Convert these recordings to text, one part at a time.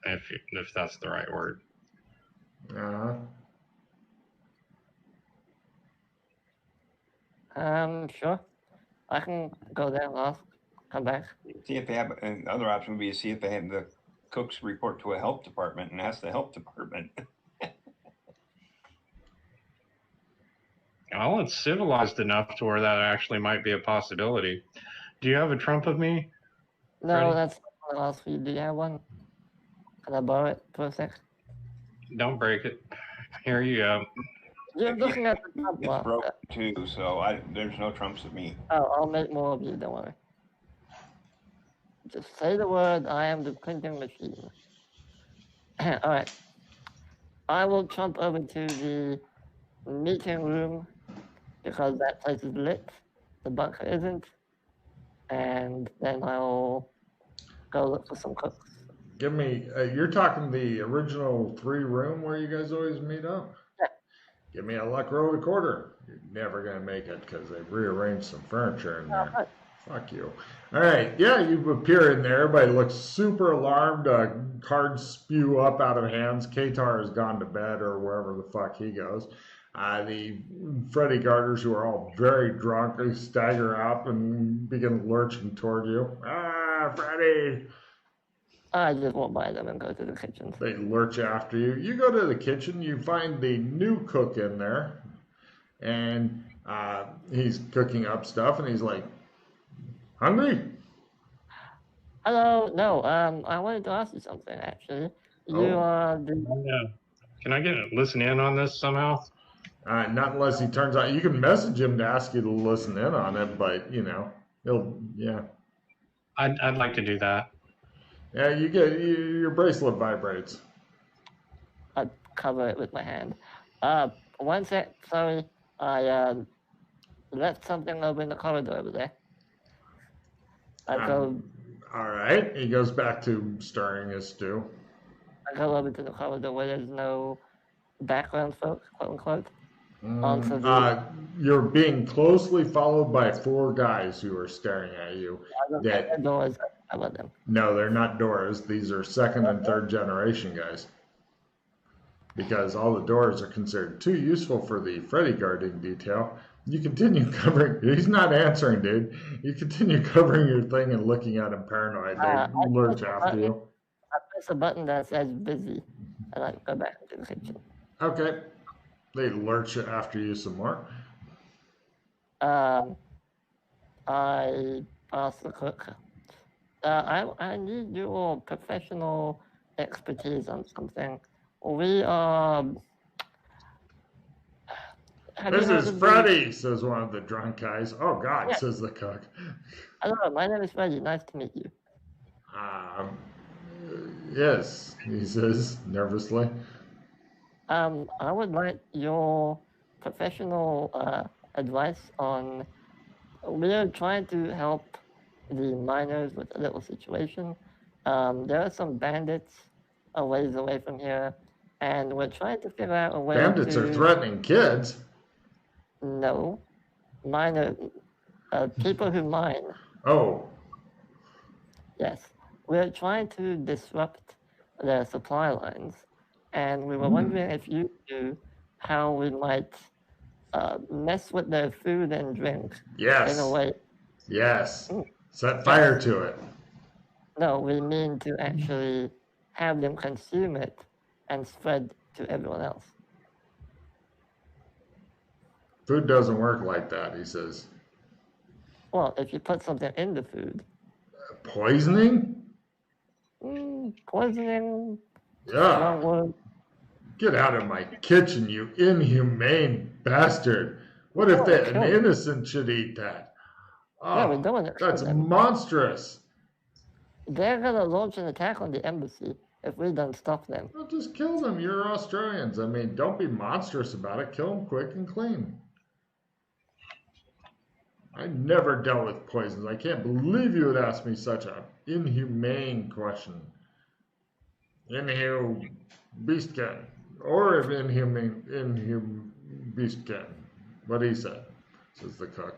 if that's the right word. Sure. I can go there and ask. Come back. See if they have. Another option would be to see if they have the cooks report to a health department and ask the health department. Well, it's civilized enough to where that actually might be a possibility. Do you have a trump of me? No, Freddy? that's not what I asked for you. Do you have one? Can I borrow it for a sec? Don't break it. Here you go. You're looking at the top It's one. broke too, so there's no trumps of me. Oh, I'll make more of you. Don't worry. Just say the word. I am the printing machine. All right. I will jump over to the meeting room because that place is lit. The bunker isn't. And then I'll go look for some cooks. Give me, you're talking the original 3-room where you guys always meet up? Yeah. Give me a luck roll recorder. You're never going to make it because they've rearranged some furniture in there. Right. Fuck you. All right. Yeah, you appear in there. Everybody looks super alarmed. Cards spew up out of hands. Katar has gone to bed or wherever the fuck he goes. The Freddy Garters, who are all very drunk, they stagger up and begin lurching toward you. Ah, Freddy! I just walk by them and go to the kitchen. They lurch after you. You go to the kitchen. You find the new cook in there. And he's cooking up stuff. And he's like, hungry? Hello. No, I wanted to ask you something, actually. You Oh. Yeah. Can I listen in on this somehow? Not unless he turns on. You can message him to ask you to listen in on it, but yeah. I'd like to do that. Yeah, you get your bracelet vibrates. I cover it with my hand. One sec. Sorry, I left something over in the corridor over there. I go. All right. He goes back to stirring his stew. I go over to the corridor where there's no background folk, quote unquote. You're being closely followed by 4 guys who are staring at you. The doors. I let them. No, they're not doors. These are 2nd and 3rd generation guys. Because all the doors are considered too useful for the Freddy guarding detail. You continue covering. He's not answering, dude. You continue covering your thing and looking at him paranoid. They lurch after you. I press a button that says busy, and I go back into the kitchen. Okay. They lurch after you some more. I ask the cook. I need your professional expertise on something. We are. This is Freddy, says one of the drunk guys. Oh, God, yeah. Says the cook. Hello, my name is Freddy. Nice to meet you. Yes, he says nervously. I would like your professional advice on. We're trying to help the miners with a little situation. There are some bandits a ways away from here, and we're trying to figure out a way. Bandits are threatening kids. No, people who mine. Oh. Yes, we're trying to disrupt their supply lines, and we were wondering if you knew how we might mess with their food and drink. Yes. In a way. Yes. Set fire to it. No, we mean to actually have them consume it and spread to everyone else. Food doesn't work like that, he says. Well, if you put something in the food. Poisoning? Poisoning. Yeah. Get out of my kitchen, you inhumane bastard. What if an innocent should eat that? Oh, yeah, we don't want to. That's monstrous. They're going to launch an attack on the embassy if we don't stop them. Well, just kill them. You're Australians. I mean, don't be monstrous about it. Kill them quick and clean. I never dealt with poisons. I can't believe you would ask me such an inhumane question. Inhuman beastkin. Or if inhuman beastkin. What he said, says the cook.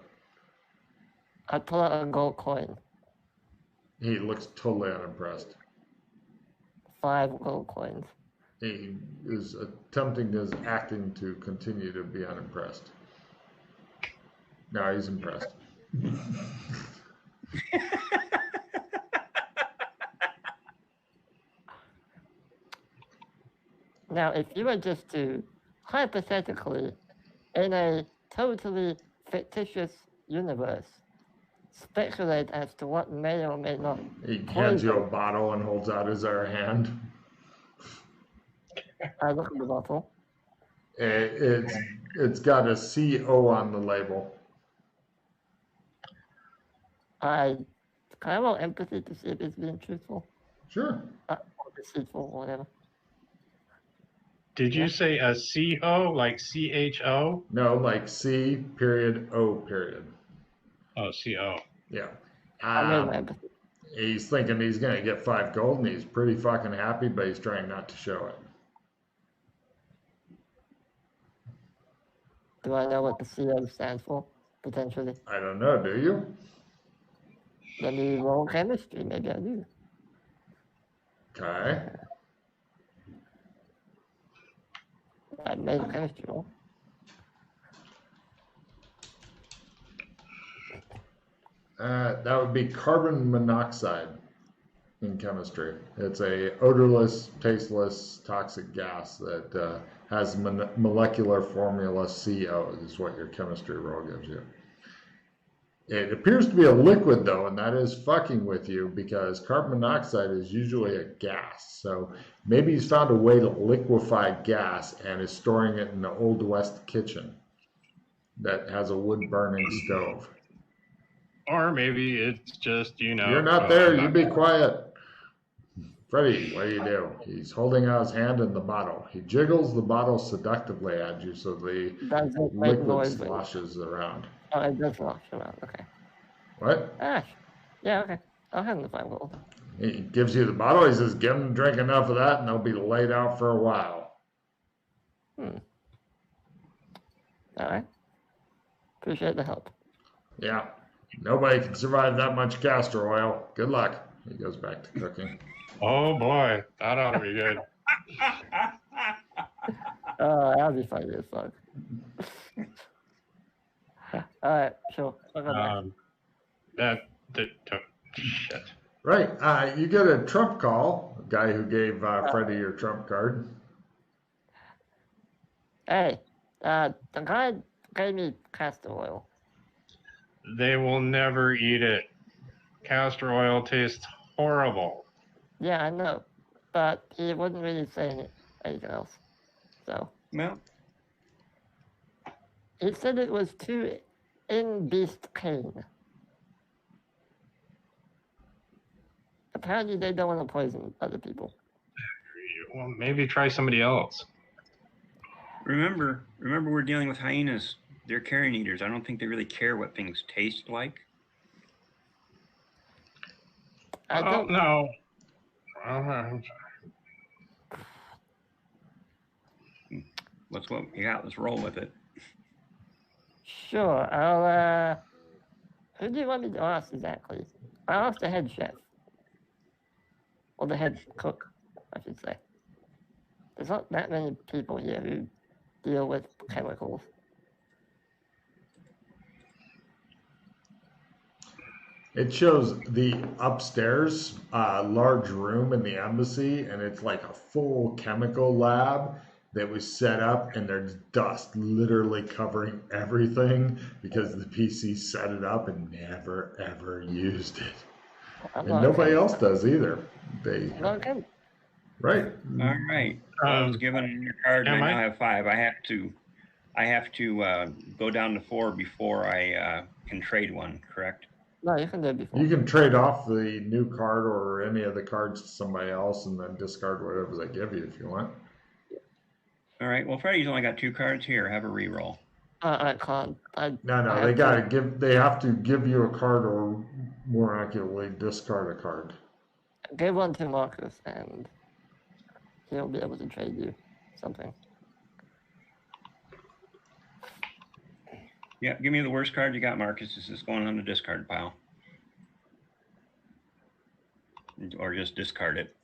I pull out a gold coin. He looks totally unimpressed. 5 gold coins. He is attempting his acting to continue to be unimpressed. No, he's impressed. Now, if you were just to, hypothetically, in a totally fictitious universe, speculate as to what may or may not He hands you a poison. bottle and holds out his other hand. I look at the bottle. It's got a CO on the label. I kind of want empathy to see if it's being truthful Sure. or deceitful or whatever. Did you say a CHO, like CHO? No, like C period O period. Oh, CO. Yeah. I made my empathy. He's thinking he's going to get 5 gold, and he's pretty fucking happy, but he's trying not to show it. Do I know what the CO stands for? Potentially. I don't know, do you? Let me roll chemistry. Maybe I do. Okay. I made a chemistry roll. That would be carbon monoxide in chemistry. It's a odorless, tasteless, toxic gas that has molecular formula CO, is what your chemistry roll gives you. It appears to be a liquid, though, and that is fucking with you because carbon monoxide is usually a gas. So maybe he's found a way to liquefy gas and is storing it in the Old West kitchen that has a wood-burning stove. Or maybe it's just, You're not there. You be quiet. Freddy, what do? He's holding out his hand in the bottle. He jiggles the bottle seductively at you so the Does it make liquid noise? sloshes around. Oh, it does slosh around. Okay. What? Ash. Yeah, okay. I'll hand the 5 gold. He gives you the bottle. He says, give him drink enough of that and they'll be laid out for a while. All right. Appreciate the help. Yeah. Nobody can survive that much castor oil. Good luck. He goes back to cooking. Oh boy, that ought to be good. That'll be funny as fuck. All right, sure. I'll go back. Shit. Right. You get a trump call. A guy who gave Freddy your trump card. Hey, the guy gave me castor oil. They will never eat it. Castor oil tastes horrible. Yeah, I know, but he wouldn't really say anything else. So Well, he said it was too in beast cane. Apparently, they don't want to poison other people. Well, maybe try somebody else. remember, we're dealing with hyenas. They're carrion eaters. I don't think they really care what things taste like. I don't know. What's what you got? Let's roll with it. Sure, I'll, who do you want me to ask exactly? I'll ask the head chef. Or the head cook, I should say. There's not that many people here who deal with chemicals. It shows the upstairs large room in the embassy, and it's like a full chemical lab that was set up, and there's dust literally covering everything because the PC set it up and never ever used it. And nobody else does either. They right. All right. I was given your card, and I now have 5. I have to go down to 4 before I can trade one. Correct? No, you can do it before. You can trade off the new card or any of the cards to somebody else, and then discard whatever they give you if you want. All right. Well, Freddy's only got 2 cards here. Have a reroll. I can't. No, they gotta give. They have to give you a card, or more accurately, discard a card. Give one to Marcus, and he'll be able to trade you something. Yeah, give me the worst card you got, Marcus. This is going on the discard pile. Or just discard it.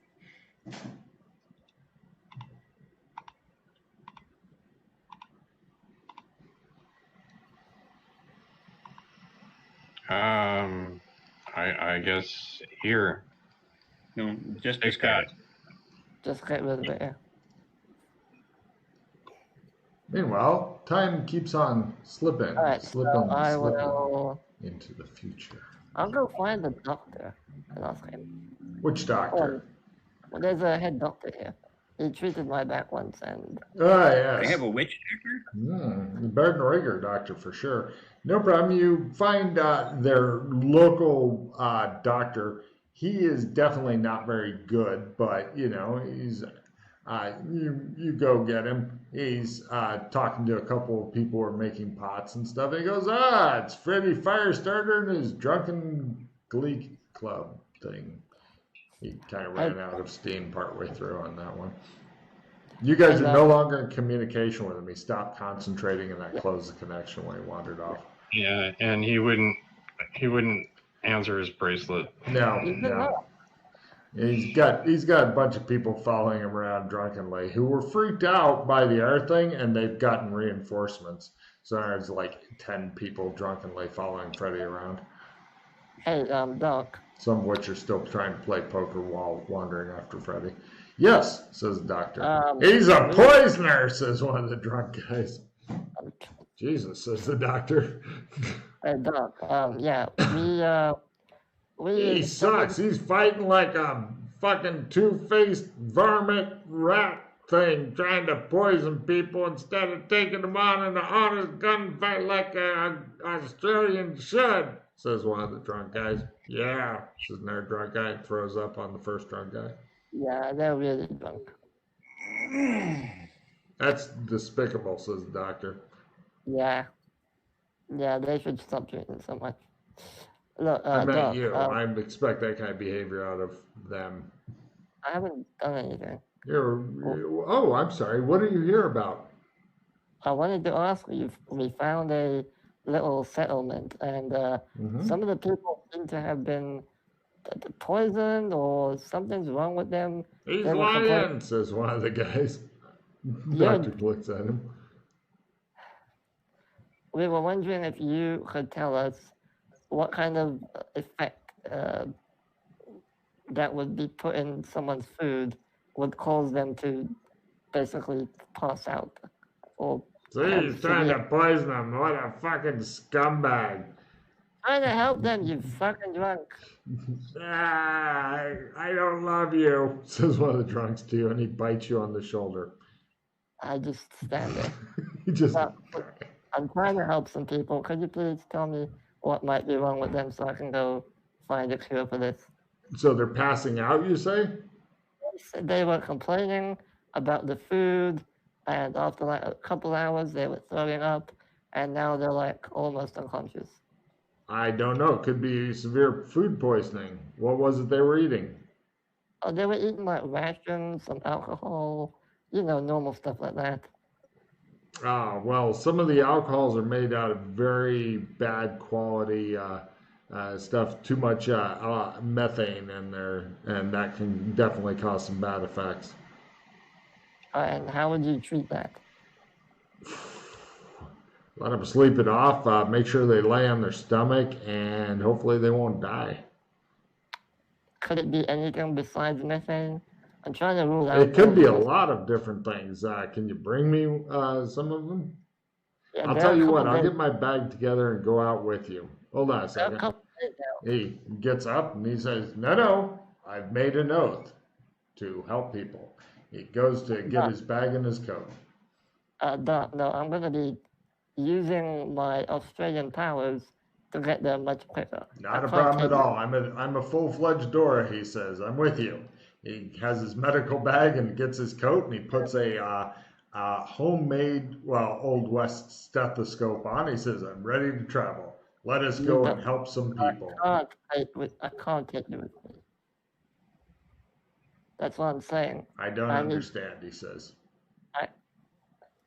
I guess here. No, just Take discard that. it. Just get rid of it. Yeah. Meanwhile, time keeps on slipping, All right, so I slipping will. into the future. I'll go find the doctor and ask him. Which doctor? Well, there's a head doctor here. He treated my back once, and Ah, yes. They have a witch doctor? The Barton doctor for sure. No problem. You find their local doctor. He is definitely not very good, but you know he's. You go get him. He's talking to a couple of people who are making pots and stuff. And he goes, it's Freddy Firestarter and his drunken glee club thing. He kind of ran out of steam partway through on that one. You guys are no longer in communication with him. He stopped concentrating, and that closed the connection when he wandered off. Yeah, and he wouldn't answer his bracelet. No. He's got a bunch of people following him around drunkenly who were freaked out by the air thing, and they've gotten reinforcements. So there's like 10 people drunkenly following Freddy around. Hey, Doc. Some of which are still trying to play poker while wandering after Freddy. Yes, says the doctor. He's a poisoner, says one of the drunk guys. Jesus, says the doctor. Hey, Doc. He sucks. He's fighting like a fucking two-faced varmint rat thing, trying to poison people instead of taking them on in an honest gunfight like an Australian should, says one of the drunk guys. Yeah, says another drunk guy and throws up on the first drunk guy. Yeah, they're really drunk. That's despicable, says the doctor. Yeah, they should stop drinking so much. Look, I meant Doc, you. I expect that kind of behavior out of them. I haven't done anything. I'm sorry. What are you here about? I wanted to ask you, we found a little settlement, and some of the people seem to have been poisoned or something's wrong with them. He's lying, says one of the guys. Doctor looks at him. We were wondering if you could tell us what kind of effect that would be put in someone's food would cause them to basically pass out. Or he's trying to poison them. What a fucking scumbag. Trying to help them, you fucking drunk. I don't love you, says one of the drunks to you, and he bites you on the shoulder. I just stand there. I'm trying to help some people. Could you please tell me what might be wrong with them so I can go find a cure for this? So they're passing out, you say? They were complaining about the food, and after like a couple hours they were throwing up, and now they're like almost unconscious. I don't know. It could be severe food poisoning. What was it they were eating? Oh, they were eating like rations, some alcohol, normal stuff like that. Well, some of the alcohols are made out of very bad quality stuff. Too much methane in there, and that can definitely cause some bad effects. And how would you treat that? Let them sleep it off. Make sure they lay on their stomach, and hopefully they won't die. Could it be anything besides methane? I'm trying to rule out. It could be a lot of different things. Can you bring me some of them? Yeah, I'll tell you what. I'll get my bag together and go out with you. Hold on a second. He gets up and he says, "No, I've made an oath to help people." He goes to get his bag and his coat. No, I'm going to be using my Australian powers to get there much quicker. Not a problem at all. I'm a full-fledged Dora, he says. I'm with you. He has his medical bag and gets his coat, and he puts a homemade, Old West stethoscope on. He says, "I'm ready to travel. Let us go and help some people." I can't take you with me. That's what I'm saying. I don't understand, he says.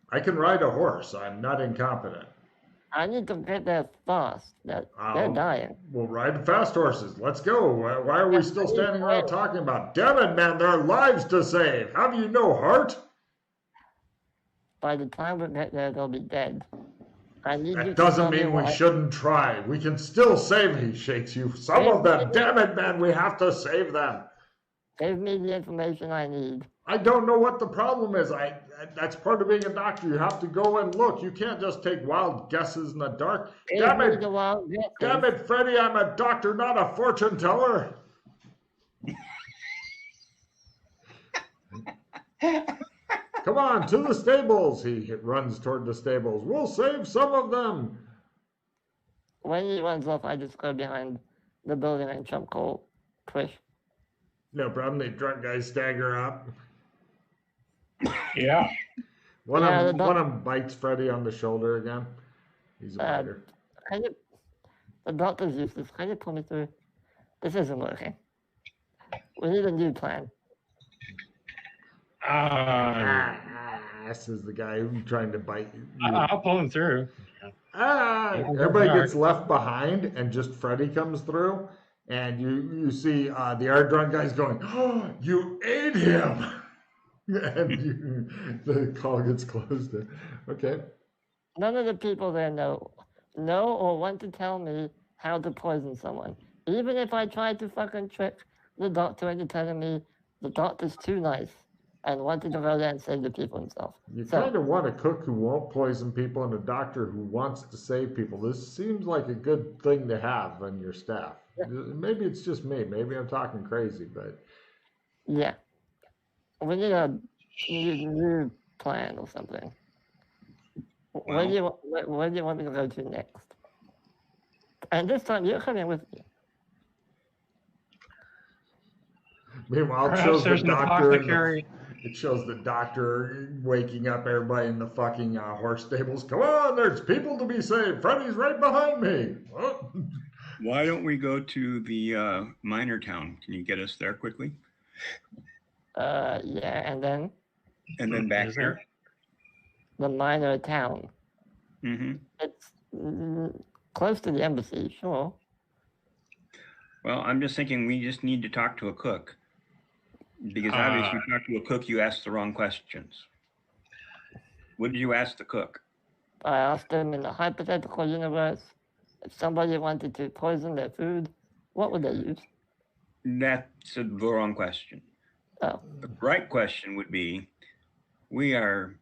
I can ride a horse. I'm not incompetent. I need to get there fast. They're dying. We'll ride fast horses. Let's go. Why are we still standing around talking about? Damn it, man! There are lives to save. Have you no heart? By the time we get there, they'll be dead. That doesn't mean we shouldn't try. We can still save. He shakes you. Some of them. Damn it, man! We have to save them. Give me the information I need. I don't know what the problem is. That's part of being a doctor. You have to go and look. You can't just take wild guesses in the dark. Damn it, Freddy, I'm a doctor, not a fortune teller. Come on, to the stables. He runs toward the stables. We'll save some of them. When he runs off, I just go behind the building and jump coal. Push. No problem. The drunk guys stagger up. Yeah. One of them bites Freddy on the shoulder again. He's a biter. The doctor's useless. Can you pull me through? This isn't working. We need a new plan. This is the guy who's trying to bite you. I'll pull him through. Everybody gets left behind, and just Freddy comes through. And you see the art drunk guy's going, "Oh, you ate him!" And the call gets closed. Okay. None of the people there know or want to tell me how to poison someone. Even if I tried to fucking trick the doctor into telling me the doctor's too nice and wanted to go there and save the people himself. You kind of want a cook who won't poison people and a doctor who wants to save people. This seems like a good thing to have on your staff. Maybe it's just me. Maybe I'm talking crazy, but... Yeah. We need a new plan or something. Where do you want me to go to next? And this time you're coming with me. Meanwhile, it shows the doctor. It shows the doctor waking up everybody in the fucking horse stables. Come on, there's people to be saved. Freddy's right behind me. Oh. Why don't we go to the minor town? Can you get us there quickly? Yeah, and then? And then back here? The minor town. Mm-hmm. It's close to the embassy, sure. Well, I'm just thinking we just need to talk to a cook. Because obviously you talk to a cook, you ask the wrong questions. What did you ask the cook? I asked him in a hypothetical universe, if somebody wanted to poison their food, what would they use? That's the wrong question. Oh. The right question would be, we are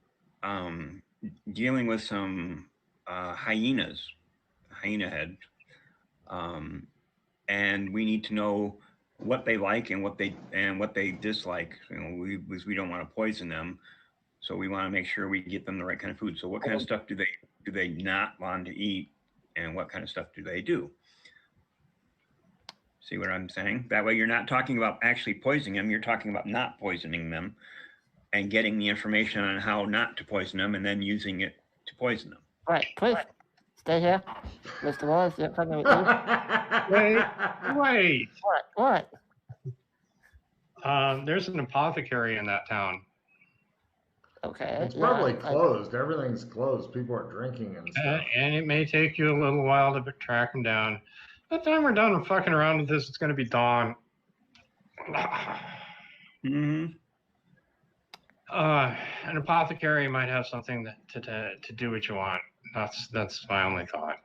dealing with some hyena heads, and we need to know what they like and what they dislike. You know, we don't want to poison them, so we want to make sure we get them the right kind of food. So what kind of stuff do they not want to eat, and what kind of stuff do they do? See what I'm saying? That way you're not talking about actually poisoning them, you're talking about not poisoning them and getting the information on how not to poison them and then using it to poison them. Right, please stay here. Mr. Wallace, you're coming with me. Wait. What? There's an apothecary in that town. Okay. It's probably closed. Everything's closed. People are drinking and stuff. And it may take you a little while to track them down. By the time we're done fucking around with this, it's going to be dawn. Mm-hmm. An apothecary might have something to do what you want. That's my only thought.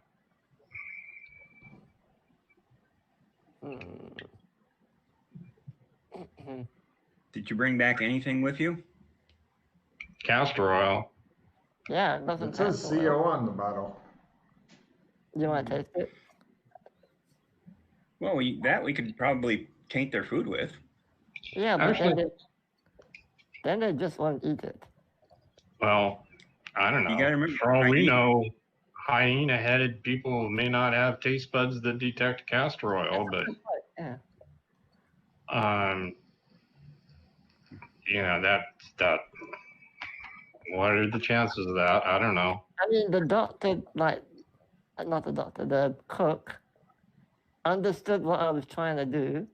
Did you bring back anything with you? Castor oil. Yeah, it doesn't. It says CO on the bottle. You want to taste it? Well, we could probably taint their food with. Yeah, but then they just won't eat it. Well, I don't know. You gotta remember, for all we know, hyena-headed people may not have taste buds that detect castor oil, but yeah. You know, that. What are the chances of that? I don't know. I mean, the cook understood what I was trying to do,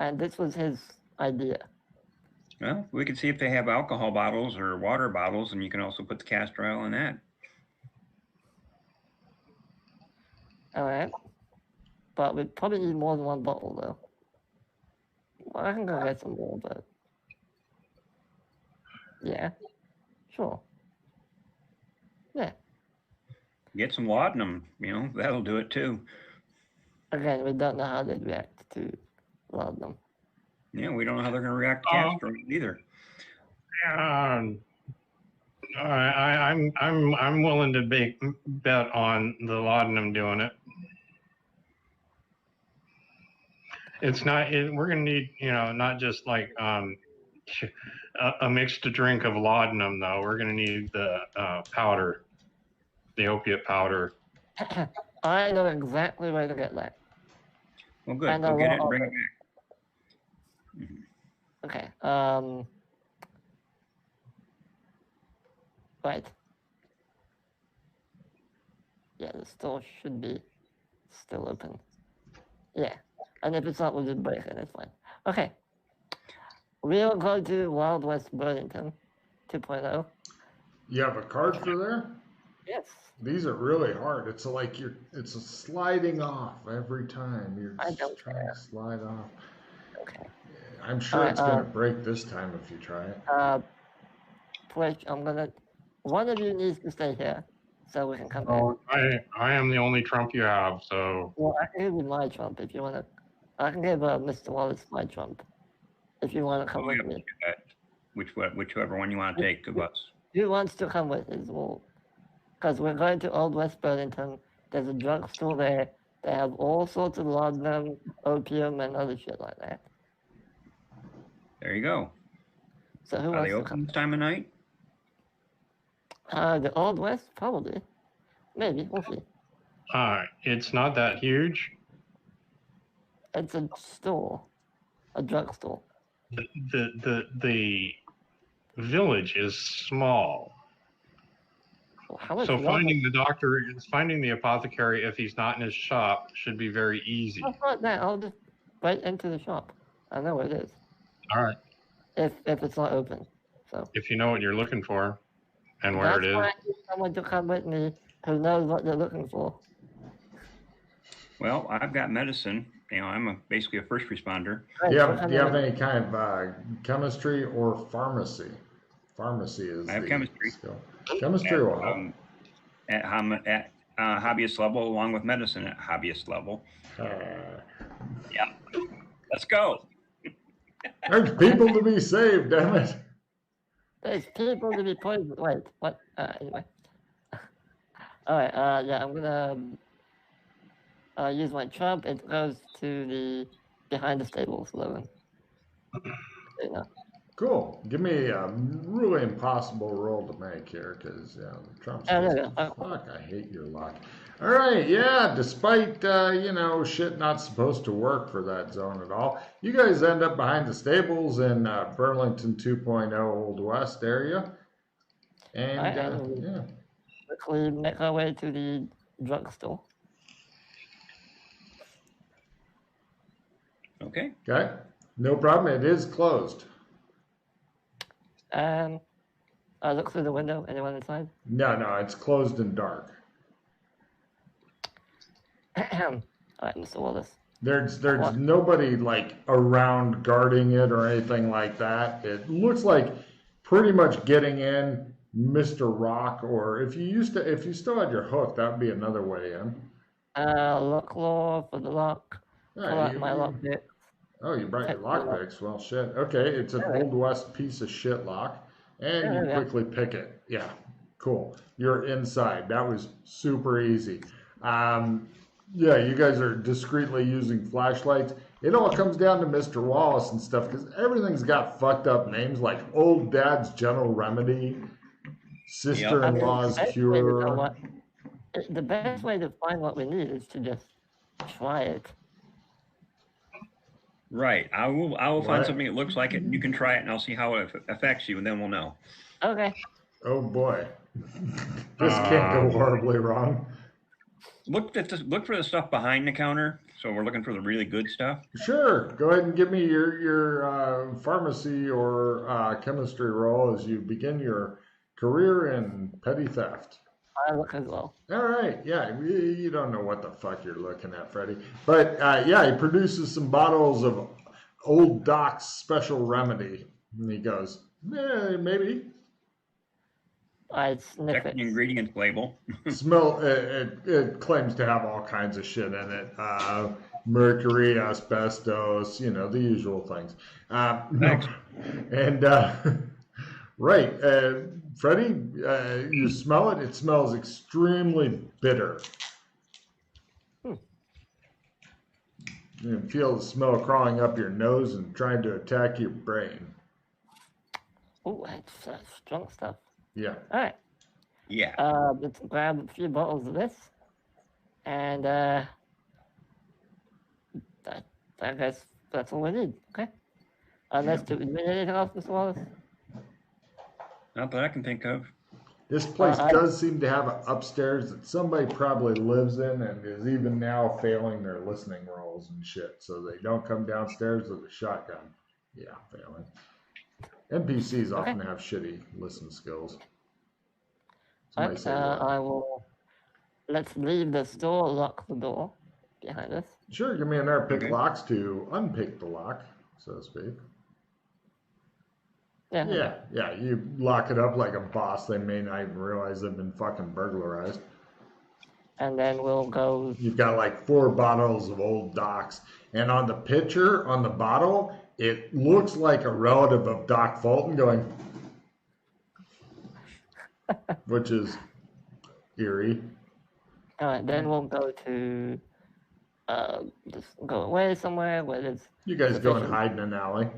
and this was his idea. Well, we could see if they have alcohol bottles or water bottles, and you can also put the castor oil in that. Alright. But we probably need more than one bottle, though. Well, I can go get some more, but... Yeah. Sure. Yeah. Get some laudanum, that'll do it too. Again, we don't know how they'd react to laudanum. Yeah, we don't know how they're going to react to castrate either. I'm willing to bet on the laudanum doing it. It's not. We're gonna need, not just like a mixed drink of laudanum though. We're gonna need the powder, the opiate powder. I know exactly where to get that. Well, good. Go get it and bring it back. Okay. Right. Yeah, the store should be still open. Yeah. And if it's not, we'll just break it. It's fine. Okay. We'll go to Wild West Burlington 2.0. You have a card for there? Yes. These are really hard. It's like it's a sliding off every time. You're just trying to slide off. Okay. I'm sure it's going to break this time if you try it. Twitch, one of you needs to stay here so we can come back. I am the only trump you have, so. Well, I can give you my trump if you want to. I can give Mr. Wallace my trump if you want to come with me. Whichever one you want to take of us. Who wants to come with us? Well, because we're going to Old West Burlington. There's a drugstore there. They have all sorts of laudanum, opium, and other shit like that. There you go. So who Are wants they to open come? this time of night? The Old West, probably. Maybe, we'll see. It's not that huge. It's a store, a drugstore. The village is small. Well, So finding the apothecary if he's not in his shop should be very easy. I'll find that. I'll just right into the shop. I know where it is. All right. If it's not open, so. If you know what you're looking for, and where it is. That's why I need someone to come with me who knows what they're looking for. Well, I've got medicine. I'm basically a first responder. Do you have any kind of chemistry or pharmacy? Pharmacy is. I have chemistry. Skill. Chemistry will help. At hobbyist level, along with medicine at hobbyist level. Yeah. Let's go. There's people to be saved, damn it. There's people to be poisoned. Wait, what? Anyway. Alright, yeah, I'm gonna use my trump. It goes to the behind the stables, 11. Cool. Give me a really impossible roll to make here, because the trump's fuck, I hate your luck. All right, yeah, despite, shit not supposed to work for that zone at all, you guys end up behind the stables in Burlington 2.0 Old West area. And, yeah. Quickly make our way to the drugstore. Okay. Okay, no problem. It is closed. I look through the window. Anyone inside? No, it's closed and dark. All right, Mr. Wallace. There's nobody like around guarding it or anything like that. It looks like pretty much getting in Mr. Rock, or if you still had your hook, that would be another way in. Lock law for the lock. Pull out my lock pick. Oh, you brought your lock picks. Well, shit. Okay, it's an Old West piece of shit lock, and you quickly pick it. Yeah, cool. You're inside. That was super easy. Yeah, you guys are discreetly using flashlights. It all comes down to Mr. Wallace and stuff, because everything's got fucked up names like Old Dad's General Remedy, Sister-in-Law's Cure. The best way to find what we need is to just try it. Right. I will find something that looks like it, and you can try it, and I'll see how it affects you, and then we'll know. Okay. Oh boy, this can't go horribly wrong. Look for the stuff behind the counter. So we're looking for the really good stuff. Sure. Go ahead and give me your pharmacy or chemistry roll as you begin your career in petty theft. I look as well. All right, yeah, you don't know what the fuck you're looking at, Freddy. But yeah, he produces some bottles of Old Doc's special remedy. And he goes, maybe. I sniff Check it. the ingredients label. Smell, it claims to have all kinds of shit in it. Mercury, asbestos, the usual things. No, Thanks. and right, Freddie, you smell it. It smells extremely bitter. Hmm. You can feel the smell crawling up your nose and trying to attack your brain. Oh, that's strong stuff. Yeah. All right. Yeah. Let's grab a few bottles of this, and I guess that's all we need. Okay. Unless do we need anything else, Mr. Wallace? Not that I can think of. This place does seem to have an upstairs that somebody probably lives in and is even now failing their listening rolls and shit. So they don't come downstairs with a shotgun. Yeah, failing. NPCs often have shitty listen skills. Somebody say what? I will. Let's leave the store, lock the door behind us. Sure, give me another pick Okay. locks to unpick the lock, so to speak. Yeah. Yeah, you lock it up like a boss. They may not even realize they've been fucking burglarized. And then we'll go. You've got like 4 bottles of Old Doc's. And on the picture, on the bottle, it looks like a relative of Doc Fulton going, which is eerie. All right, then we'll go to. Just go away somewhere where there's You guys go and hide in an alley.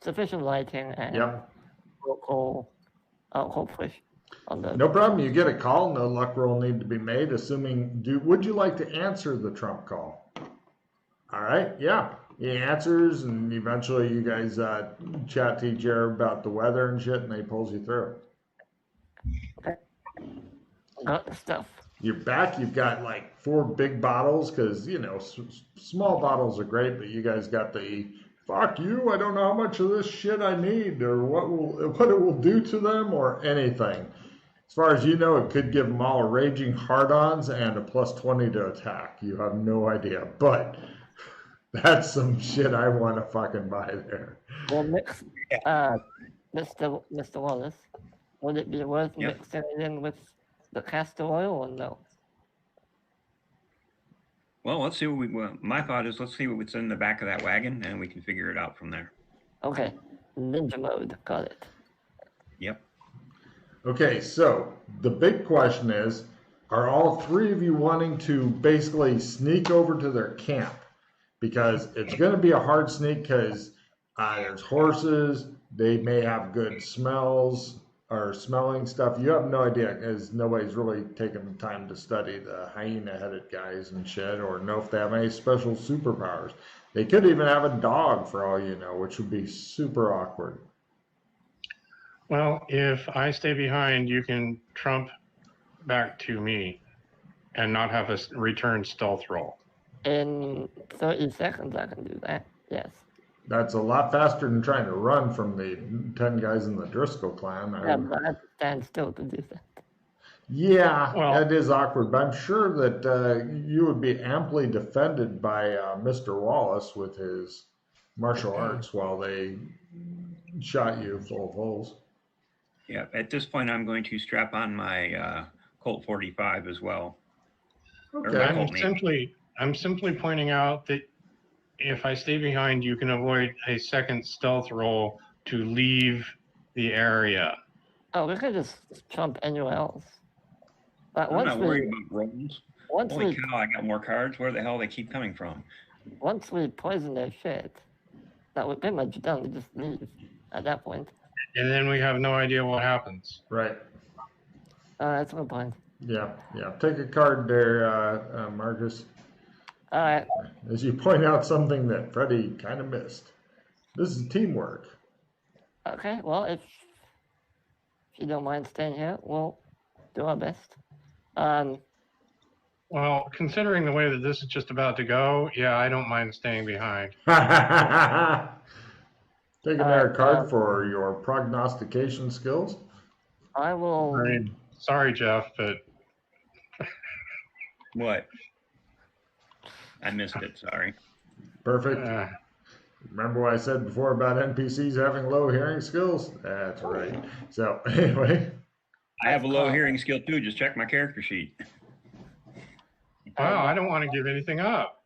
sufficient lighting and Yep. we'll call hopefully on the. No problem. You get a call. No luck roll need to be made. Assuming, would you like to answer the Trump call? All right. Yeah. He answers, and eventually you guys chat to each other about the weather and shit, and he pulls you through. Okay. Got the stuff. You're back. You've got like 4 big bottles because small bottles are great, but you guys got the fuck you. I don't know how much of this shit I need or what it will do to them or anything. As far as you know, it could give them all a raging hard-ons and a +20 to attack. You have no idea, but that's some shit I want to fucking buy there. Well, Mr. Wallace, would it be worth mixing it in with the castor oil or no? Well, let's see my thought is let's see what's in the back of that wagon and we can figure it out from there. Okay. Ninja mode. Got it. Yep. Okay, so the big question is, are all 3 of you wanting to basically sneak over to their camp? Because it's going to be a hard sneak because there's horses, they may have good smells or smelling stuff. You have no idea because nobody's really taken the time to study the hyena-headed guys and shit or know if they have any special superpowers. They could even have a dog for all you know, which would be super awkward. Well, if I stay behind, you can trump back to me and not have a return stealth roll. In 30 seconds, I can do that. Yes. That's a lot faster than trying to run from the 10 guys in the Driscoll clan. Yeah, but I have to stand still to do that. Yeah, Well, that is awkward, but I'm sure that you would be amply defended by Mr. Wallace with his martial arts while they shot you full of holes. Yeah. At this point, I'm going to strap on my Colt 45 as well. Okay. I'm simply pointing out that if I stay behind, you can avoid a second stealth roll to leave the area. Oh, we could just trump anywhere else. But I'm not worried about rolls. once Holy we cow, I got more cards. Where the hell they keep coming from? once we poison their shit, that we're pretty much done. We just leave at that point. And then we have no idea what happens. Right. That's my point. Yeah. Take a card there, Marcus. All right. As you point out something that Freddie kind of missed. This is teamwork. Okay. Well, if you don't mind staying here, we'll do our best. Well, considering the way that this is just about to go, yeah, I don't mind staying behind. Take another card for your prognostication skills. I will. Right. Sorry, Jeff, but What? I missed it. Sorry. Perfect. Remember what I said before about NPCs having low hearing skills? That's right. So anyway, I have a low hearing skill too. Just check my character sheet. wow, I don't want to give anything up.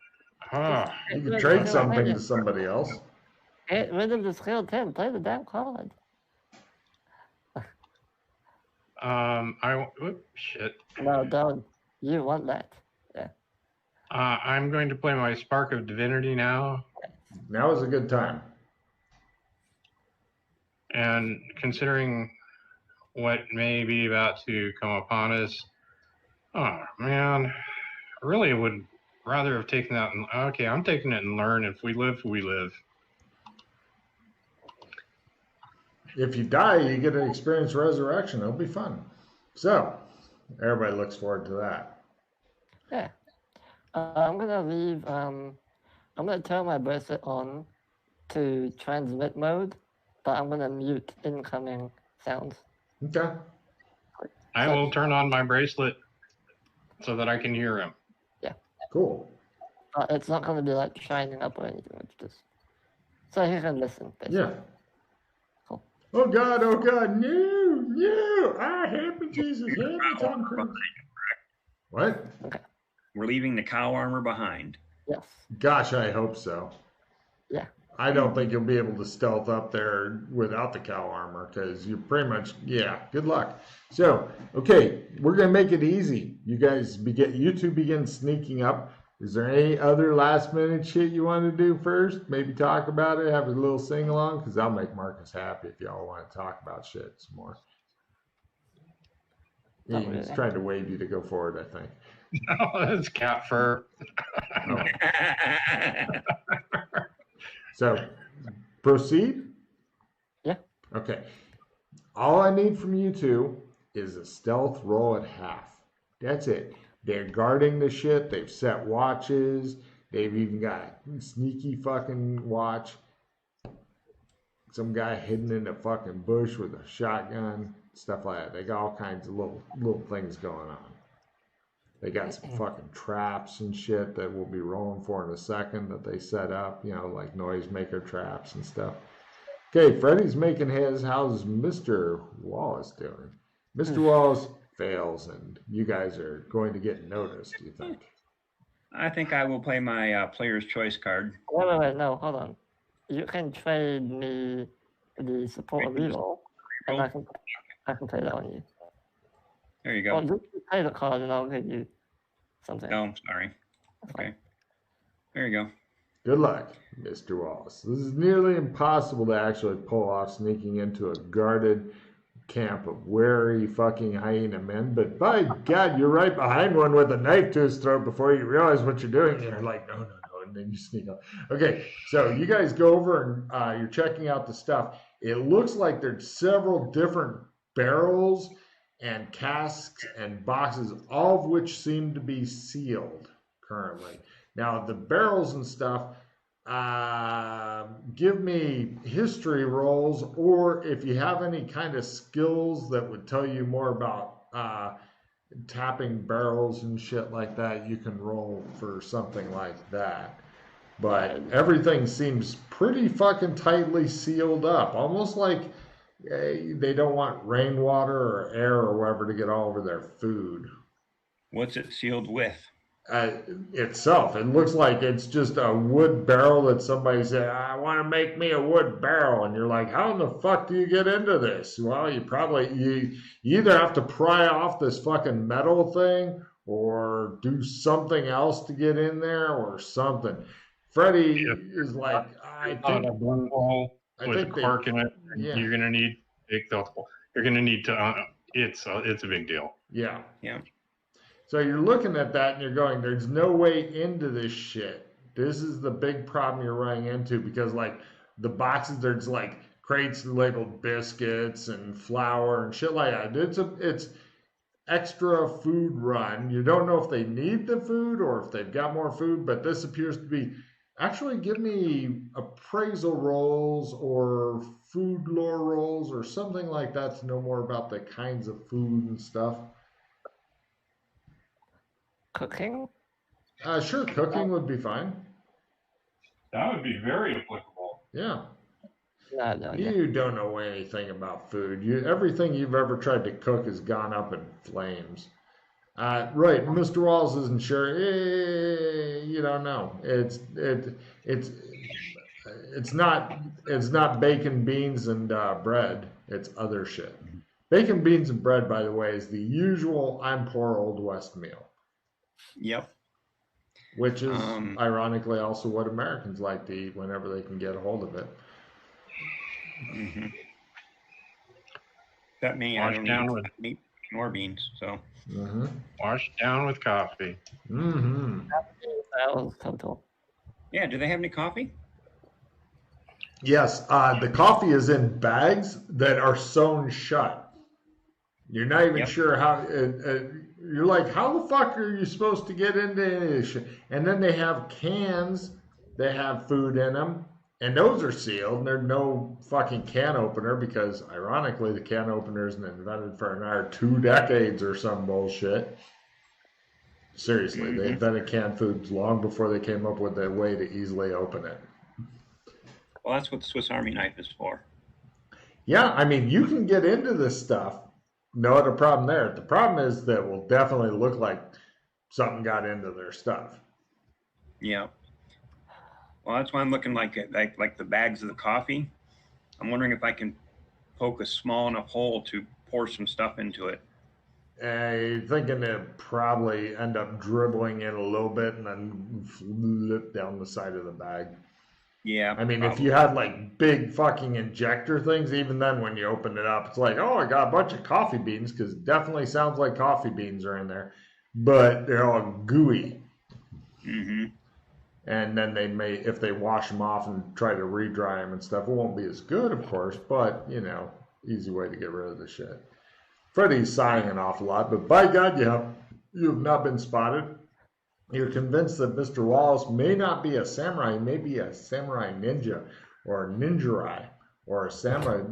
you can trade something to somebody else. Get rid of the skill 10. Play the damn card. Shit. No, don't. You want that. Yeah. I'm going to play my Spark of Divinity now. Now is a good time. And considering what may be about to come upon us, oh man, I really would rather have taken that. Okay, I'm taking it and learn. If we live, we live. If you die, you get to experience resurrection. It'll be fun. So, everybody looks forward to that. Yeah. I'm gonna leave. I'm gonna turn my bracelet on to transmit mode, but I'm gonna mute incoming sounds. Okay. I will turn on my bracelet so that I can hear him. Cool. It's not gonna be like shining up or anything. It's just so he can listen. Basically. Yeah. Cool. Oh God, no. Ah, help me, Jesus, help me, Tom Cruise. What? Okay. We're leaving the cow armor behind. Yes. Gosh, I hope so. Yeah. I don't think you'll be able to stealth up there without the cow armor because you're pretty much, good luck. So, okay, we're going to make it easy. You two begin sneaking up. Is there any other last minute shit you want to do first? Maybe talk about it, have a little sing along because I'll make Marcus happy if y'all want to talk about shit some more. He's trying to wave you to go forward, I think. No, that's cat fur. Oh. So, proceed? Yeah. Okay. All I need from you two is a stealth roll at half. That's it. They're guarding the shit. They've set watches. They've even got a sneaky fucking watch. Some guy hidden in a fucking bush with a shotgun. Stuff like that. They got all kinds of little things going on. They got some fucking traps and shit that we'll be rolling for in a second that they set up, like noisemaker traps and stuff. Okay, Freddy's making his. How's Mr. Wallace doing? Mr. Wallace fails, and you guys are going to get noticed, do you think? I think I will play my player's choice card. Wait, no, hold on. You can trade me the support reroll, and I can play that on you. There you go. Well, you play the card and I'll give you something. No, sorry. Okay. There you go. Good luck, Mr. Wallace. This is nearly impossible to actually pull off sneaking into a guarded camp of wary fucking hyena men, but by God, you're right behind one with a knife to his throat before you realize what you're doing. You're like, no, and then you sneak up. Okay, so you guys go over and you're checking out the stuff. It looks like there's several different barrels and casks and boxes, all of which seem to be sealed currently. Now, the barrels and stuff, give me history rolls, or if you have any kind of skills that would tell you more about tapping barrels and shit like that, you can roll for something like that. But everything seems pretty fucking tightly sealed up, almost like they don't want rainwater or air or whatever to get all over their food. What's it sealed with? Itself. It looks like it's just a wood barrel that somebody said, I want to make me a wood barrel. And you're like, how in the fuck do you get into this? Well, you either have to pry off this fucking metal thing or do something else to get in there or something. Freddy is like, I think... a blue hole with a cork in it. Yeah. You're gonna need you're gonna need to. It's a big deal. Yeah. Yeah. So you're looking at that and you're going, there's no way into this shit. This is the big problem you're running into because, like, the boxes, there's like crates labeled biscuits and flour and shit like that. It's extra food run. You don't know if they need the food or if they've got more food, but this appears to be Actually, give me appraisal rolls or food lore rolls or something like that to know more about the kinds of food and stuff. Cooking? Sure, cooking would be fine. That would be very applicable. Yeah. No. You don't know anything about food. Everything you've ever tried to cook has gone up in flames. Right, Mr. Walls isn't sure. You don't know. It's not bacon, beans, and bread. It's other shit. Bacon, beans, and bread, by the way, is the usual I'm poor old West meal, Yep. which is ironically also what Americans like to eat whenever they can get a hold of it. Mm-hmm. That me, I Wash don't down eat with meat nor beans. So Mm-hmm. wash down with coffee. Mm-hmm. That was total. yeah, do they have any coffee? Yes, the coffee is in bags that are sewn shut. You're not even Yep. sure how. You're like, how the fuck are you supposed to get into any of this shit? And then they have cans that have food in them, and those are sealed, and there's no fucking can opener because, ironically, the can opener isn't invented for another 2 decades or some bullshit. Seriously, they invented canned foods long before they came up with a way to easily open it. Well, that's what the Swiss Army knife is for. Yeah, I mean, you can get into this stuff. No other problem there. The problem is that it will definitely look like something got into their stuff. Yeah. Well, that's why I'm looking like the bags of the coffee. I'm wondering if I can poke a small enough hole to pour some stuff into it. Thinking they'll probably end up dribbling in a little bit and then flip down the side of the bag. Yeah. I mean, probably. if you had like big fucking injector things, even then when you open it up, it's like, oh, I got a bunch of coffee beans because it definitely sounds like coffee beans are in there, but they're all gooey. Mm-hmm. And then they may, if they wash them off and try to re-dry them and stuff, it won't be as good, of course, but, easy way to get rid of the shit. Freddie's sighing an awful lot, but by God, you have not been spotted. You're convinced that Mr. Wallace may not be a samurai, he may be a samurai ninja, or a ninjarai, or a samurai.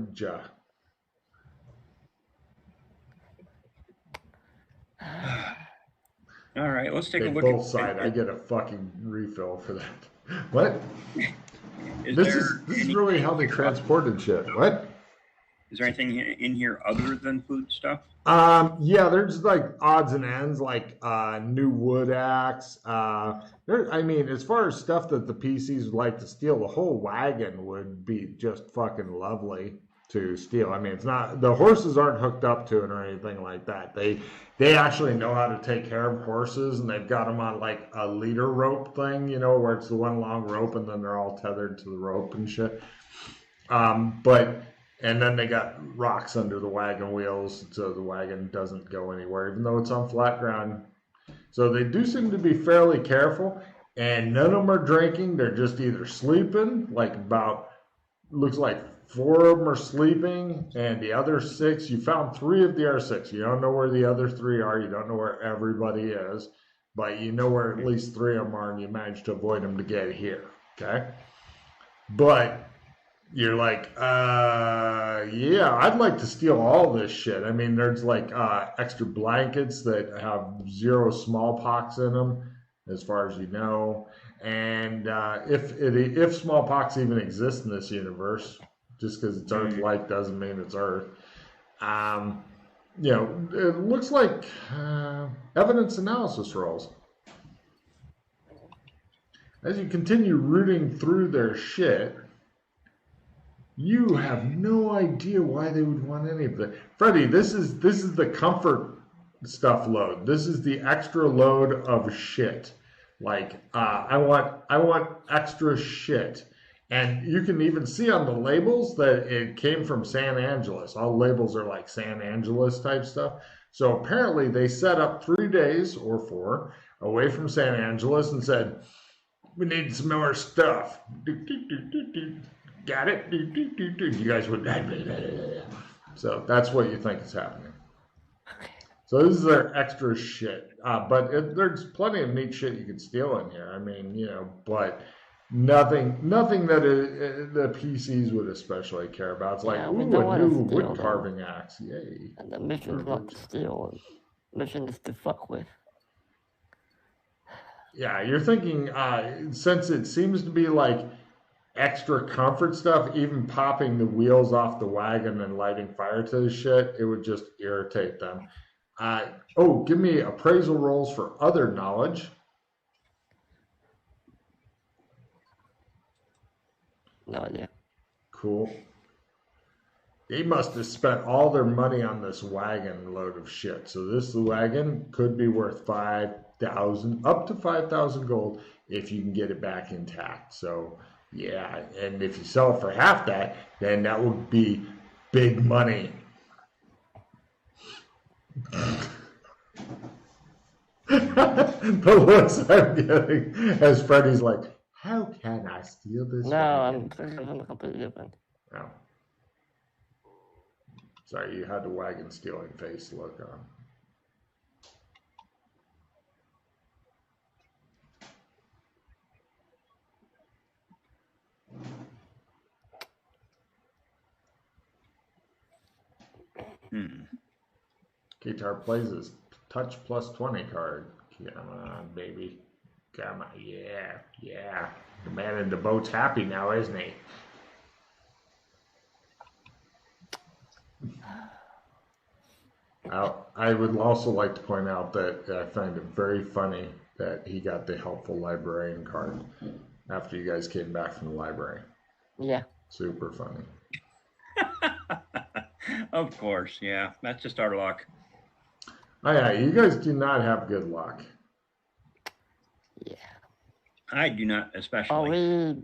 All right, let's take They a look both at side. I get a fucking refill for that. What? Is This there is really how they transported shit. What? Is there anything in here other than food stuff? Yeah, there's like odds and ends, like new wood axe. I mean, as far as stuff that the PCs would like to steal, the whole wagon would be just fucking lovely to steal. I mean, it's not, the horses aren't hooked up to it or anything like that. They actually know how to take care of horses, and they've got them on like a leader rope thing, where it's the one long rope and then they're all tethered to the rope and shit. And then they got rocks under the wagon wheels so the wagon doesn't go anywhere, even though it's on flat ground. So they do seem to be fairly careful, and none of them are drinking. They're just either sleeping, looks like 4 of them are sleeping, and the other 6, you found 3 of the other 6. You don't know where the other 3 are. You don't know where everybody is, but you know where at least 3 of them are, and you managed to avoid them to get here, okay? But you're like, yeah, I'd like to steal all this shit. I mean, there's like extra blankets that have 0 smallpox in them, as far as you know. And if smallpox even exists in this universe, just because it's Earth-like doesn't mean it's Earth. It looks like evidence analysis rolls. As you continue rooting through their shit, you have no idea why they would want any of that. Freddie, this is the comfort stuff load. This is the extra load of shit. Like, I want extra shit. And you can even see on the labels that it came from San Angeles. All labels are like San Angeles type stuff. So apparently they set up 3 days or 4 away from San Angeles and said, we need some more stuff. Got it? You guys would. So that's what you think is happening. So this is their extra shit. But there's plenty of neat shit you can steal in here. I mean, but Nothing that the PCs would especially care about. It's like, Yeah, we ooh, don't a wanna new steal wood them. carving axe. Yay. And the mission's not to steal. Mission is to fuck with. Yeah, you're thinking, since it seems to be like extra comfort stuff, even popping the wheels off the wagon and lighting fire to the shit, it would just irritate them. Oh, give me appraisal rolls for other knowledge. No idea. Cool. They must have spent all their money on this wagon load of shit. So this wagon could be worth 5,000, up to 5,000 gold if you can get it back intact. So yeah, and if you sell it for half that, then that would be big money. The looks I'm getting as Freddy's like, how can I steal this No, wagon? I'm thinking of something completely different. Oh. Sorry, you had the wagon stealing face look on. Guitar plays his touch plus 20 card. Come on, baby. Come on. Yeah, yeah. The man in the boat's happy now, isn't he? I would also like to point out that I find it very funny that he got the helpful librarian card after you guys came back from the library. Yeah. Super funny. Of course, yeah. That's just our luck. Oh yeah, you guys do not have good luck. Yeah. I do not, especially. Are we?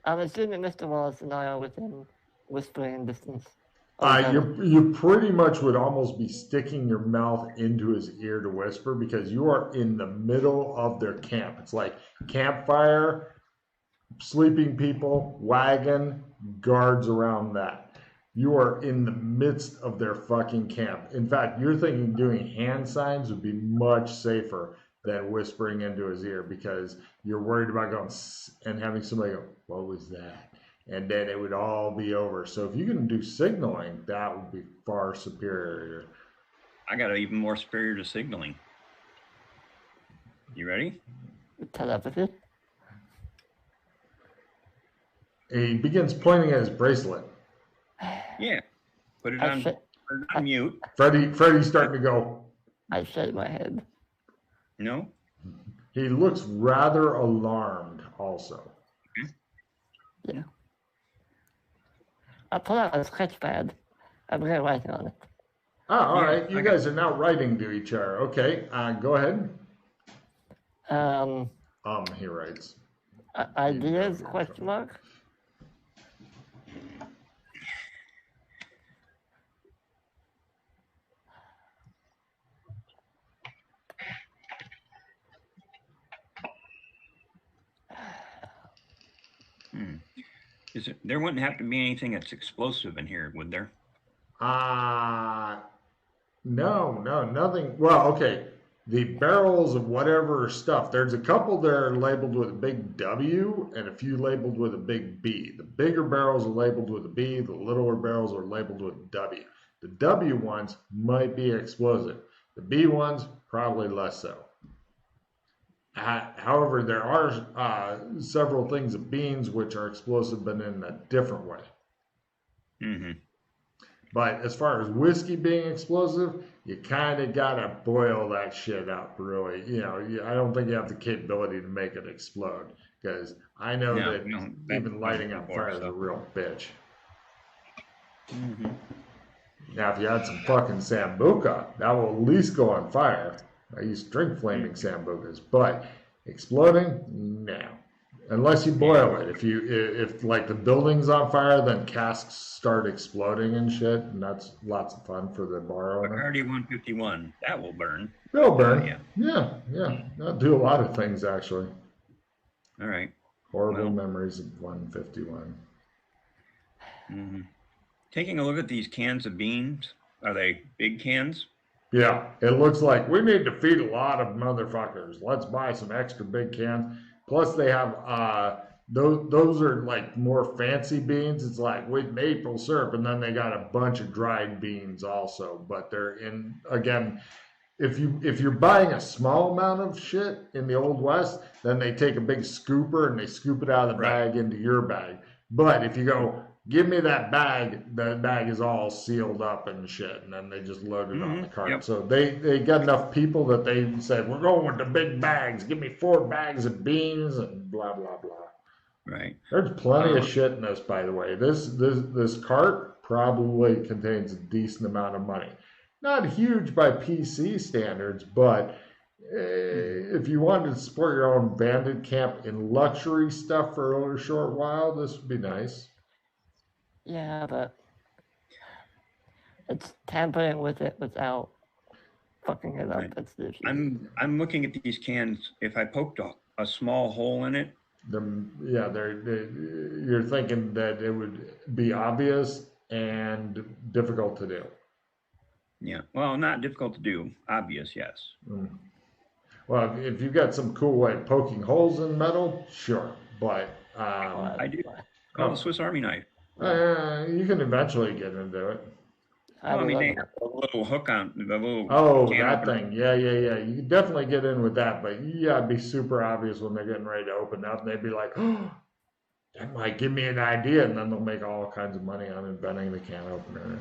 I'm assuming Mr. Wallace and I are within whispering distance. You pretty much would almost be sticking your mouth into his ear to whisper because you are in the middle of their camp. It's like campfire, sleeping people, wagon, guards around that. You are in the midst of their fucking camp. In fact, you're thinking doing hand signs would be much safer than whispering into his ear because you're worried about going and having somebody go, what was that? And then it would all be over. So if you can do signaling, that would be far superior. I got even more superior to signaling. You ready? Telepathy? He begins pointing at his bracelet. Yeah. Put it on mute. Freddy's starting to go. I shake my head. No? He looks rather alarmed also. Yeah. I pull out a sketch pad. I'm going to write on it. Oh, all right. You guys are now writing to each other. Okay, go ahead. He writes. Ideas, question mark? There wouldn't have to be anything that's explosive in here, would there? No, nothing. Well, okay. The barrels of whatever stuff, there's a couple that are labeled with a big W and a few labeled with a big B. The bigger barrels are labeled with a B, the littler barrels are labeled with a W. The W ones might be explosive. The B ones, probably less so. However, there are several things of beans which are explosive, but in a different way. Mm-hmm. But as far as whiskey being explosive, you kind of got to boil that shit up, really. You know, I don't think you have the capability to make it explode, because I know that even lighting on fire is a real bitch. Mm-hmm. Now, if you had some fucking Sambuca, that will at least go on fire. I use drink flaming Sambucas, but exploding, no. Unless you boil it. If like the building's on fire, then casks start exploding and shit, and that's lots of fun for the bar owner. Bacardi 151, that will burn. It'll burn. Yeah. That'll do a lot of things, actually. All right. Horrible memories of 151. Mm-hmm. Taking a look at these cans of beans, are they big cans? Yeah, it looks like we need to feed a lot of motherfuckers. Let's buy some extra big cans. Plus they have those are like more fancy beans. It's like with maple syrup, and then they got a bunch of dried beans also. But they're in again. If you're buying a small amount of shit in the Old West, then they take a big scooper and they scoop it out of the Right. bag into your bag. But if you go, give me that bag, the bag is all sealed up and shit, and then they just load it on the cart. Yep. So they got enough people that they said, we're going with the big bags. Give me 4 bags of beans and blah blah blah. Right. There's plenty of shit in this, by the way. This cart probably contains a decent amount of money. Not huge by PC standards, but if you wanted to support your own bandit camp in luxury stuff for a short while, this would be nice. Yeah, but it's tampering with it without fucking it up. Right. That's the issue. I'm looking at these cans. If I poked a small hole in it, You're thinking that it would be obvious and difficult to do. yeah. Well, not difficult to do. Obvious, yes. Well, if you've got some cool way of poking holes in metal, sure. But I do. Called a Swiss Army knife. you can eventually get into it. I Well, I mean, love they it. have a little hook on the little. Oh, can that opener. thing. Yeah. You can definitely get in with that, but you gotta be super obvious when they're getting ready to open up. And they'd be like, oh, that might give me an idea. And then they'll make all kinds of money on inventing the can opener.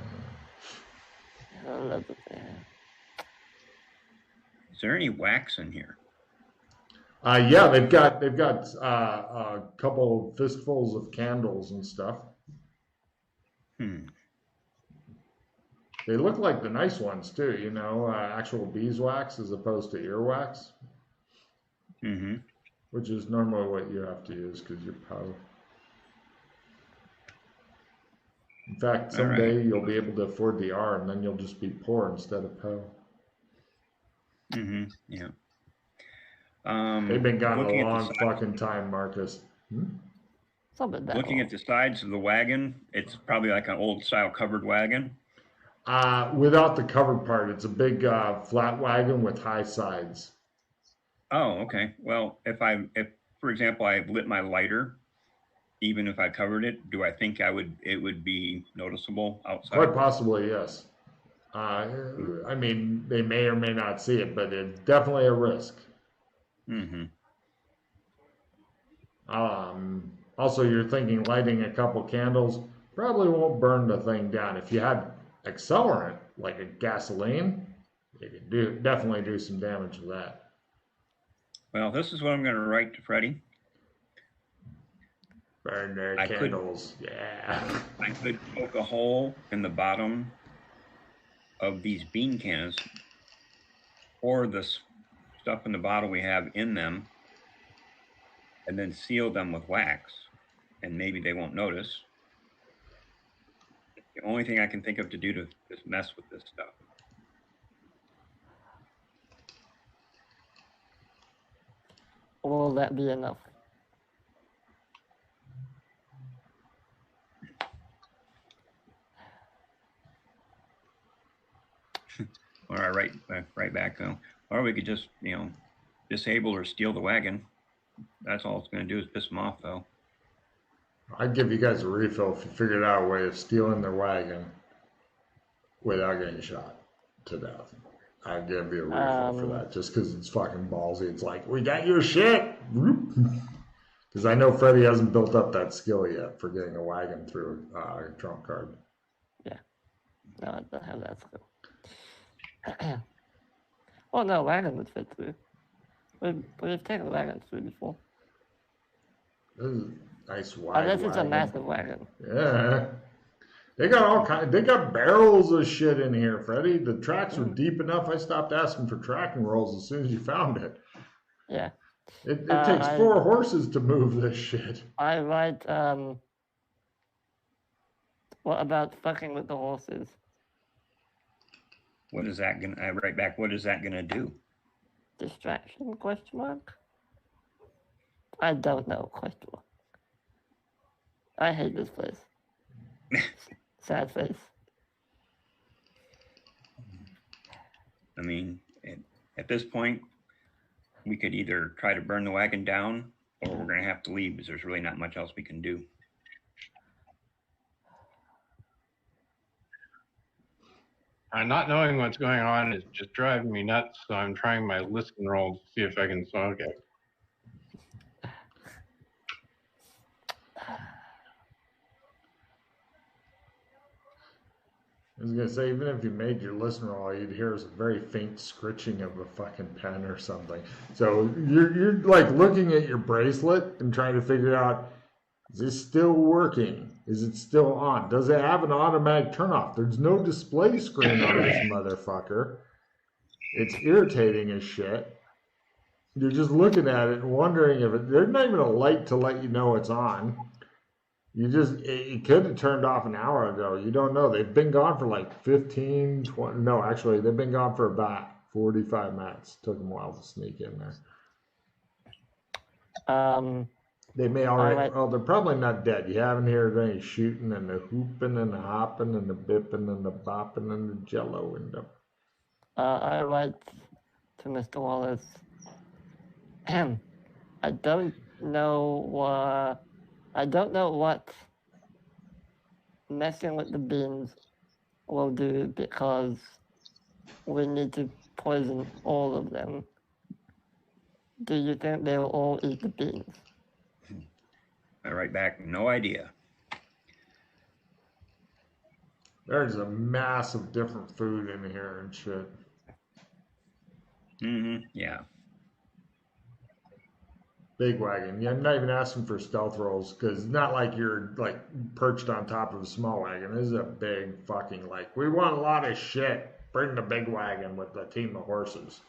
I love it. Yeah. Is there any wax in here? Yeah, they've got a couple fistfuls of candles and stuff. They look like the nice ones too, you know, actual beeswax as opposed to earwax, which is normally what you have to use because you're poor. In fact, someday you'll be able to afford the R, and then you'll just be poor instead of po. Yeah. They've been gone a looking at the long side- fucking time, Marcus. Something that Looking at the sides of the wagon, it's probably like an old style covered wagon. Without the covered part, it's a big flat wagon with high sides. Oh, okay. Well, if for example I lit my lighter, even if I covered it, do I think it would be noticeable outside? Quite possibly, yes. I mean, they may or may not see it, but it's definitely a risk. Also, you're thinking lighting a couple candles probably won't burn the thing down. If you had accelerant, like a gasoline, you could definitely do some damage with that. Well, this is what I'm going to write to Freddie. Burn their candles. Yeah. I could poke a hole in the bottom of these bean cans, or the stuff in the bottle we have in them, and then seal them with wax, and maybe they won't notice. The only thing I can think of to do to just mess with this stuff. will that be enough? All right, right back though. Or we could just, disable or steal the wagon. That's all it's going to do is piss them off, though. I'd give you guys a refill if you figured out a way of stealing their wagon without getting shot to death. I'd give you a refill for that, just because it's fucking ballsy. It's like, we got your shit! Because I know Freddie hasn't built up that skill yet for getting a wagon through a trump card. Yeah. No, I don't have that skill. Oh no, wagon would fit through. We've taken a wagon through before. This is a nice wide Unless it's a wagon. massive wagon. Yeah. They got all kind. They got barrels of shit in here, Freddie. The tracks were deep enough. I stopped asking for tracking rolls as soon as you found it. Yeah. It takes 4 horses to move this shit. I write, what about fucking with the horses? What is that gonna? I write back. What is that gonna do? Distraction, question mark? I don't know, question mark. I hate this place. Sad face. I mean, at this point, we could either try to burn the wagon down or we're going to have to leave because there's really not much else we can do. Not knowing what's going on is just driving me nuts, so I'm trying my listen roll to see if I can solve it. I was gonna say, even if you made your listen roll, you'd hear a very faint scritching of a fucking pen or something. So you're like looking at your bracelet and trying to figure out, is this still working? Is it still on? Does it have an automatic turn off? There's no display screen on this motherfucker. It's irritating as shit. You're just looking at it and wondering if it, there's not even a light to let you know it's on. It could have turned off an hour ago. You don't know. They've been gone for like 15, 20. No, actually, they've been gone for about 45 minutes. Took them a while to sneak in there. They may already, well, they're probably not dead. You haven't heard any shooting and the hooping and the hopping and the bipping and the bopping and the jello and the. I write to Mr. Wallace. I don't know what messing with the beans will do because we need to poison all of them. Do you think they will all eat the beans? I write back, no idea. There's a mass of different food in here and shit. Yeah. Big wagon. Yeah, I'm not even asking for stealth rolls because it's not like you're like perched on top of a small wagon. This is a big fucking like, we want a lot of shit. Bring the big wagon with the team of horses.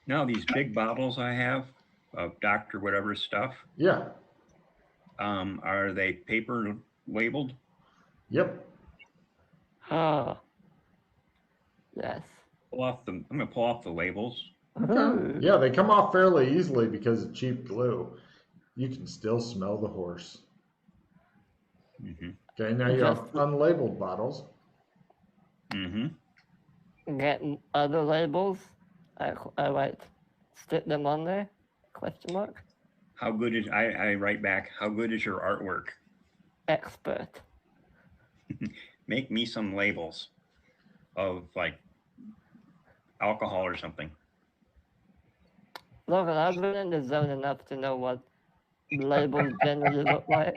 Now these big bottles I have of Dr. Whatever stuff. Yeah. Are they paper labeled? Yep. Ah. Yes. I'm gonna pull off the labels. Okay. Yeah, they come off fairly easily because of cheap glue. You can still smell the horse. Okay, now you have unlabeled bottles. Get other labels. I write, stick them on there? Question mark. How good is I write back? How good is your artwork? Expert. Make me some labels of like alcohol or something. Logan, I've been in the zone enough to know what labels generally look like.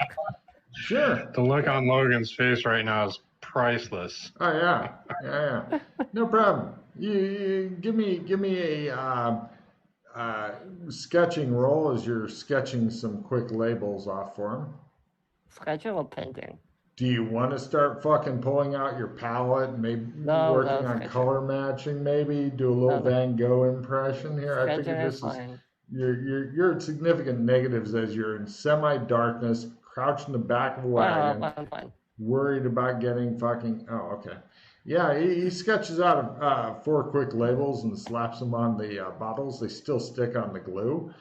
Sure. The look on Logan's face right now is priceless. Oh yeah. No problem. You give me a sketching roll as you're sketching some quick labels off for him. Sketching or painting? Do you want to start fucking pulling out your palette and maybe working on color matching? Maybe do a little Van Gogh impression here. I figure this is you're at significant negatives as you're in semi-darkness, crouched in the back of a wagon, I'm fine. Worried about getting fucking. Oh, okay. Yeah, he sketches out 4 quick labels and slaps them on the bottles. They still stick on the glue.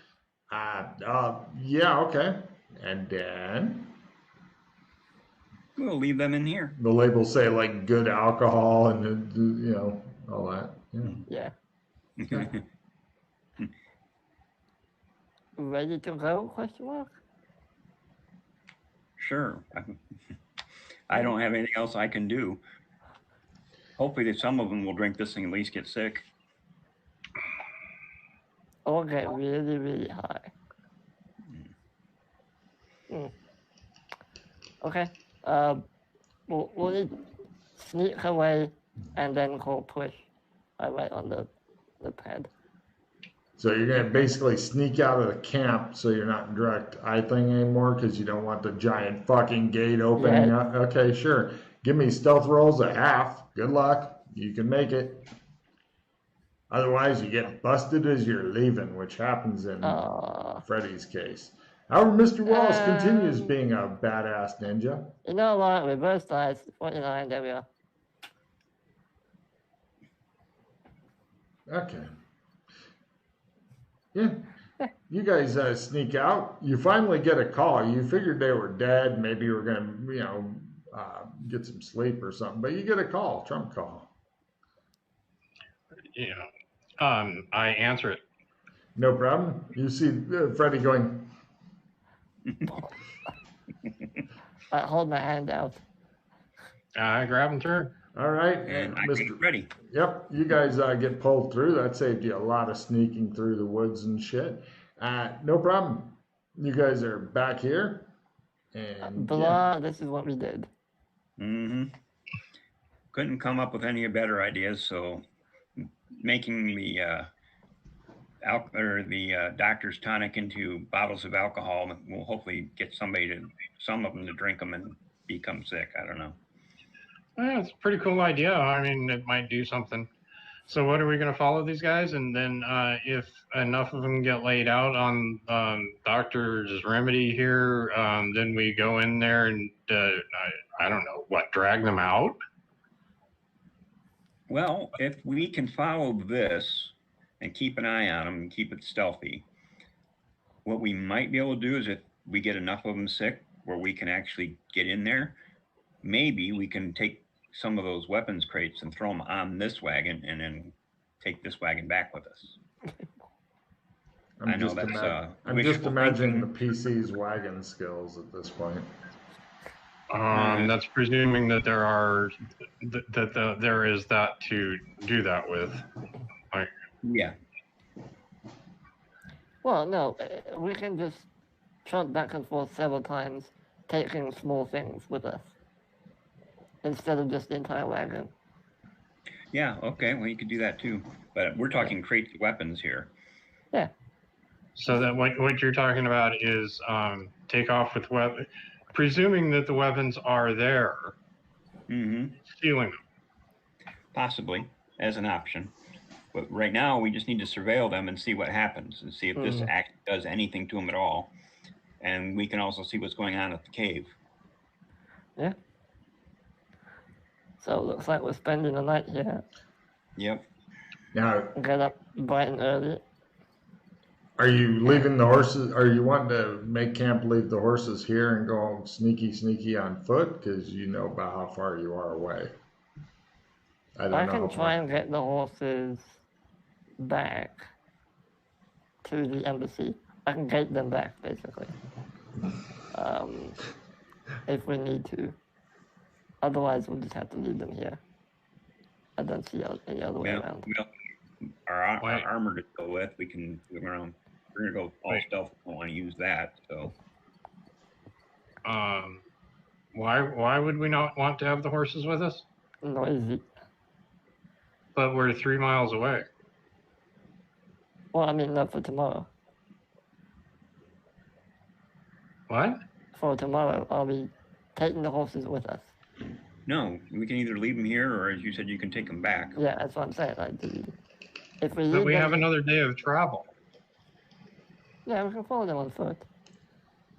Yeah, okay. And then We'll leave them in here. the labels say like good alcohol and all that. Yeah. Ready to go? Question mark. Sure. I don't have anything else I can do. Hopefully that some of them will drink this and at least get sick. Or get really, really high. Okay. We'll need sneak away and then call push. I write on the pad. So you're going to basically sneak out of the camp so you're not in direct eye thing anymore because you don't want the giant fucking gate opening up. Okay, sure. Give me stealth rolls at half. Good luck. You can make it. Otherwise, you get busted as you're leaving, which happens in Freddy's case. However, Mr. Wallace continues being a badass ninja. You know what? Reverse dice. 49. There we are. Okay. Yeah. You guys sneak out. You finally get a call. You figured they were dead. Maybe you were going to, get some sleep or something. But you get a call, Trump call. I answer it. No problem. You see Freddy going, I hold my hand out. I grab him through. all right, And I Mr. get ready. Yep, you guys get pulled through. That saved you a lot of sneaking through the woods and shit. No problem. You guys are back here. And Blah, this is what we did. Mm-hmm. Couldn't come up with any better ideas, so making the doctor's tonic into bottles of alcohol will hopefully get some of them to drink them and become sick. I don't know. Yeah, it's a pretty cool idea. I mean, it might do something. So what are we going to follow these guys? And then if enough of them get laid out on doctor's remedy here, then we go in there and, I don't know, drag them out? Well, if we can follow this and keep an eye on them and keep it stealthy, what we might be able to do is if we get enough of them sick where we can actually get in there, maybe we can take some of those weapons crates and throw them on this wagon and then take this wagon back with us. I'm just imagining the PC's wagon skills at this point. That's presuming that there is that to do that with. Yeah. Well, no, we can just trot back and forth several times, taking small things with us instead of just the entire wagon. Yeah, okay, well, you could do that too. But we're talking crates of weapons here. Yeah. So that what you're talking about is take off with weapons, presuming that the weapons are there, stealing them. Possibly, as an option. But right now, we just need to surveil them and see what happens and see if this act does anything to them at all. And we can also see what's going on at the cave. Yeah. So it looks like we're spending the night here. Yep. Now, Get up bright and early. are you leaving the horses? Are you wanting to make camp, leave the horses here and go sneaky on foot? Because you know about how far you are away. I can try and get the horses back to the embassy. I can get them back, basically. If we need to. Otherwise, we'll just have to leave them here. I don't see any other way around. Our armor to go with, we're gonna go all stealth. We don't want to use that. So, why would we not want to have the horses with us? Noisy. But we're 3 miles away. Well, I mean, not for tomorrow. What? For tomorrow, I'll be taking the horses with us. no, we can either leave them here, or as you said, you can take them back. Yeah, that's what I'm saying. If we But we them, have another day of travel. Yeah, we can follow them on foot.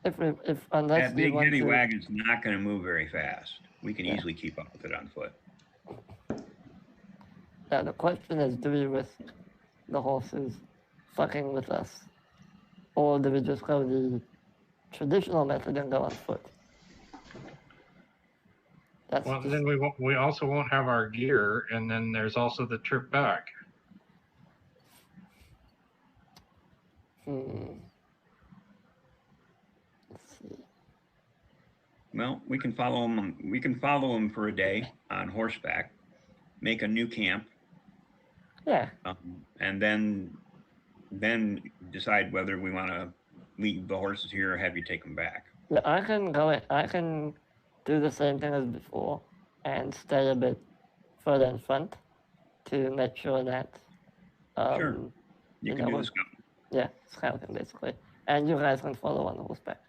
Unless That big heavy wagon's not going to move very fast. We can easily keep up with it on foot. Yeah, the question is, do we risk the horses fucking with us? Or do we just go the traditional method and go on foot? Then we also won't have our gear, and then there's also the trip back. Let's see. Well, we can follow them. We can follow them for a day on horseback, make a new camp. Yeah. And then decide whether we want to leave the horses here or have you take them back. Yeah, I can do the same thing as before and stay a bit further in front to make sure that Sure. You can do the scouting. Yeah, scouting basically. And you guys can follow on horseback.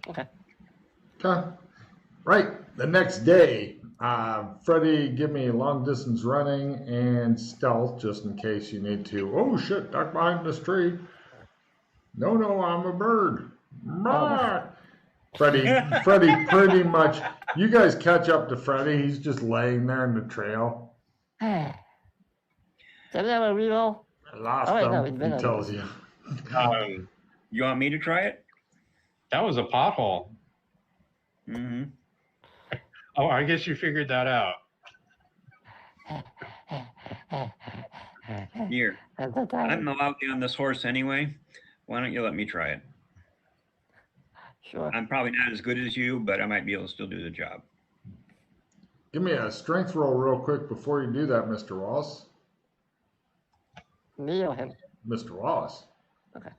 Okay. Right. The next day, Freddy, give me long distance running and stealth just in case you need to. Oh shit, duck behind this tree. No, I'm a bird. Freddy pretty much, you guys catch up to Freddy. He's just laying there in the trail. Does that have a reroll? I lost him, no, he's been he tells you. You want me to try it? That was a pothole. Mm-hmm. Oh, I guess you figured that out. Here, I'm so I'm tired. allowed to on this horse anyway. Why don't you let me try it? Sure. I'm probably not as good as you, but I might be able to still do the job. Give me a strength roll real quick before you do that, Mr. Wallace. Me or him? Mr. Wallace. Okay.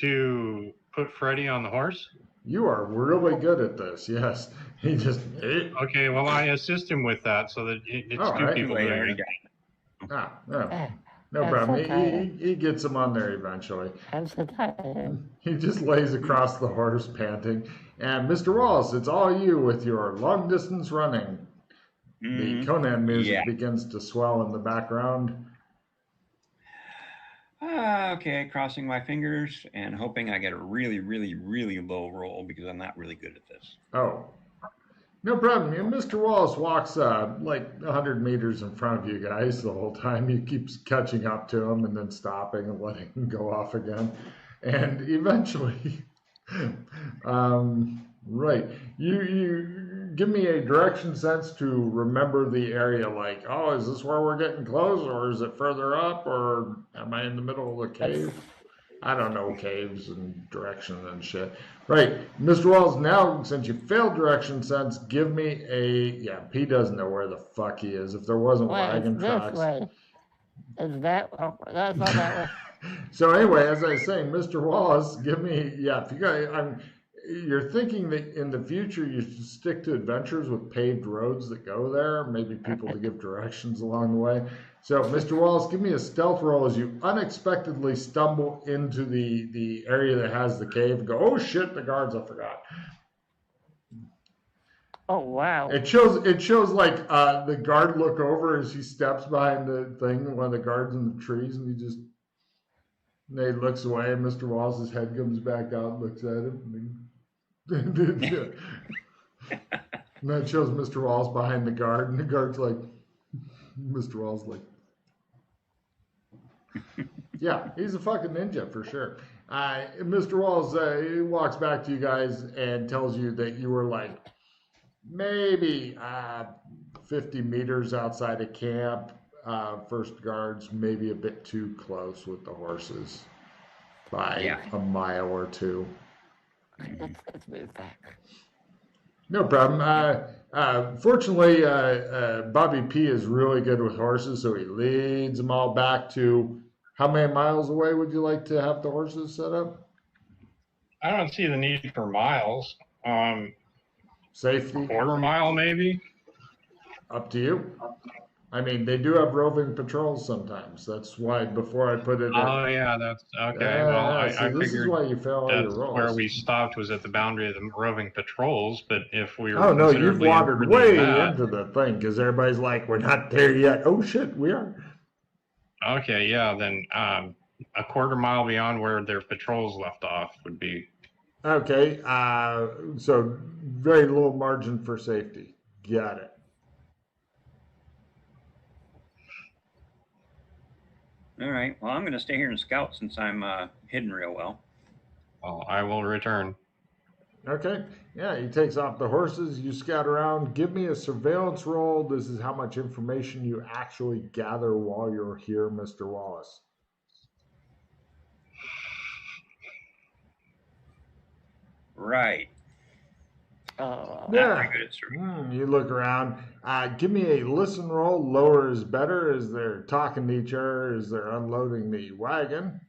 To put Freddy on the horse? You are really good at this. Yes. He just. Okay, well, I assist him with that so that it's All two right. people Anyway, I doing already it. got it. No. No I'm problem. so tired. He gets him on there eventually. I'm so tired. He just lays across the horse, panting. And Mr. Wallace, it's all you with your long distance running. The Conan music begins to swell in the background. Okay, crossing my fingers and hoping I get a really, really, really low roll because I'm not really good at this. Oh, no problem. And Mr. Wallace walks like 100 meters in front of you guys the whole time. He keeps catching up to him and then stopping and letting him go off again. And eventually, right, you give me a direction sense to remember the area. Like, oh, is this where we're getting close, or is it further up, or am I in the middle of the cave? I don't know caves and direction and shit. Right, Mr. Wallace, now, since you failed direction sense, give me a... Yeah, P doesn't know where the fuck he is. If there wasn't Wait, wagon it's tracks... this way. Is that? Oh, that's not that way. So anyway, as I was saying, Mr. Wallace, give me... Yeah, if you guys... You're thinking that in the future you should stick to adventures with paved roads that go there, maybe people to give directions along the way. So, Mr. Wallace, give me a stealth roll as you unexpectedly stumble into the area that has the cave and go, oh shit, the guards, I forgot. Oh wow. It shows like the guard look over as he steps behind the thing, one of the guards in the trees, and he looks away, and Mr. Wallace's head comes back out and looks at him. And that shows Mr. Wallace behind the guard, and the guard's like, Mr. Wallace like, yeah, he's a fucking ninja for sure. Mr. Wallace he walks back to you guys and tells you that you were like maybe 50 meters outside of camp. First guards maybe a bit too close with the horses by a mile or two. Let's move back. No problem. Fortunately, Bobby P is really good with horses, so he leads them all back to... How many miles away would you like to have the horses set up? I don't see the need for miles. Safety? Quarter mile, maybe? Up to you. I mean, they do have roving patrols sometimes. That's why before I put it... Oh, yeah, that's... Okay, well, I this is figured why you fail all your that's rolls. where we stopped was at the boundary of the roving patrols, but if we were... Oh, no, you've considerably wandered further way than that- into the thing, because everybody's like, we're not there yet. Oh, shit, we are. Okay, yeah, then a quarter mile beyond where their patrols left off would be... Okay, so very little margin for safety. Got it. All right. Well, I'm going to stay here and scout since I'm hidden real well. Well, I will return. Okay, yeah, he takes off the horses. You scout around. Give me a surveillance roll. This is how much information you actually gather while you're here, Mr. Wallace. Right. Oh. Not Yeah. very good at surveying. You look around. Give me a listen roll. Lower is better as they're talking to each other, as they're unloading the wagon.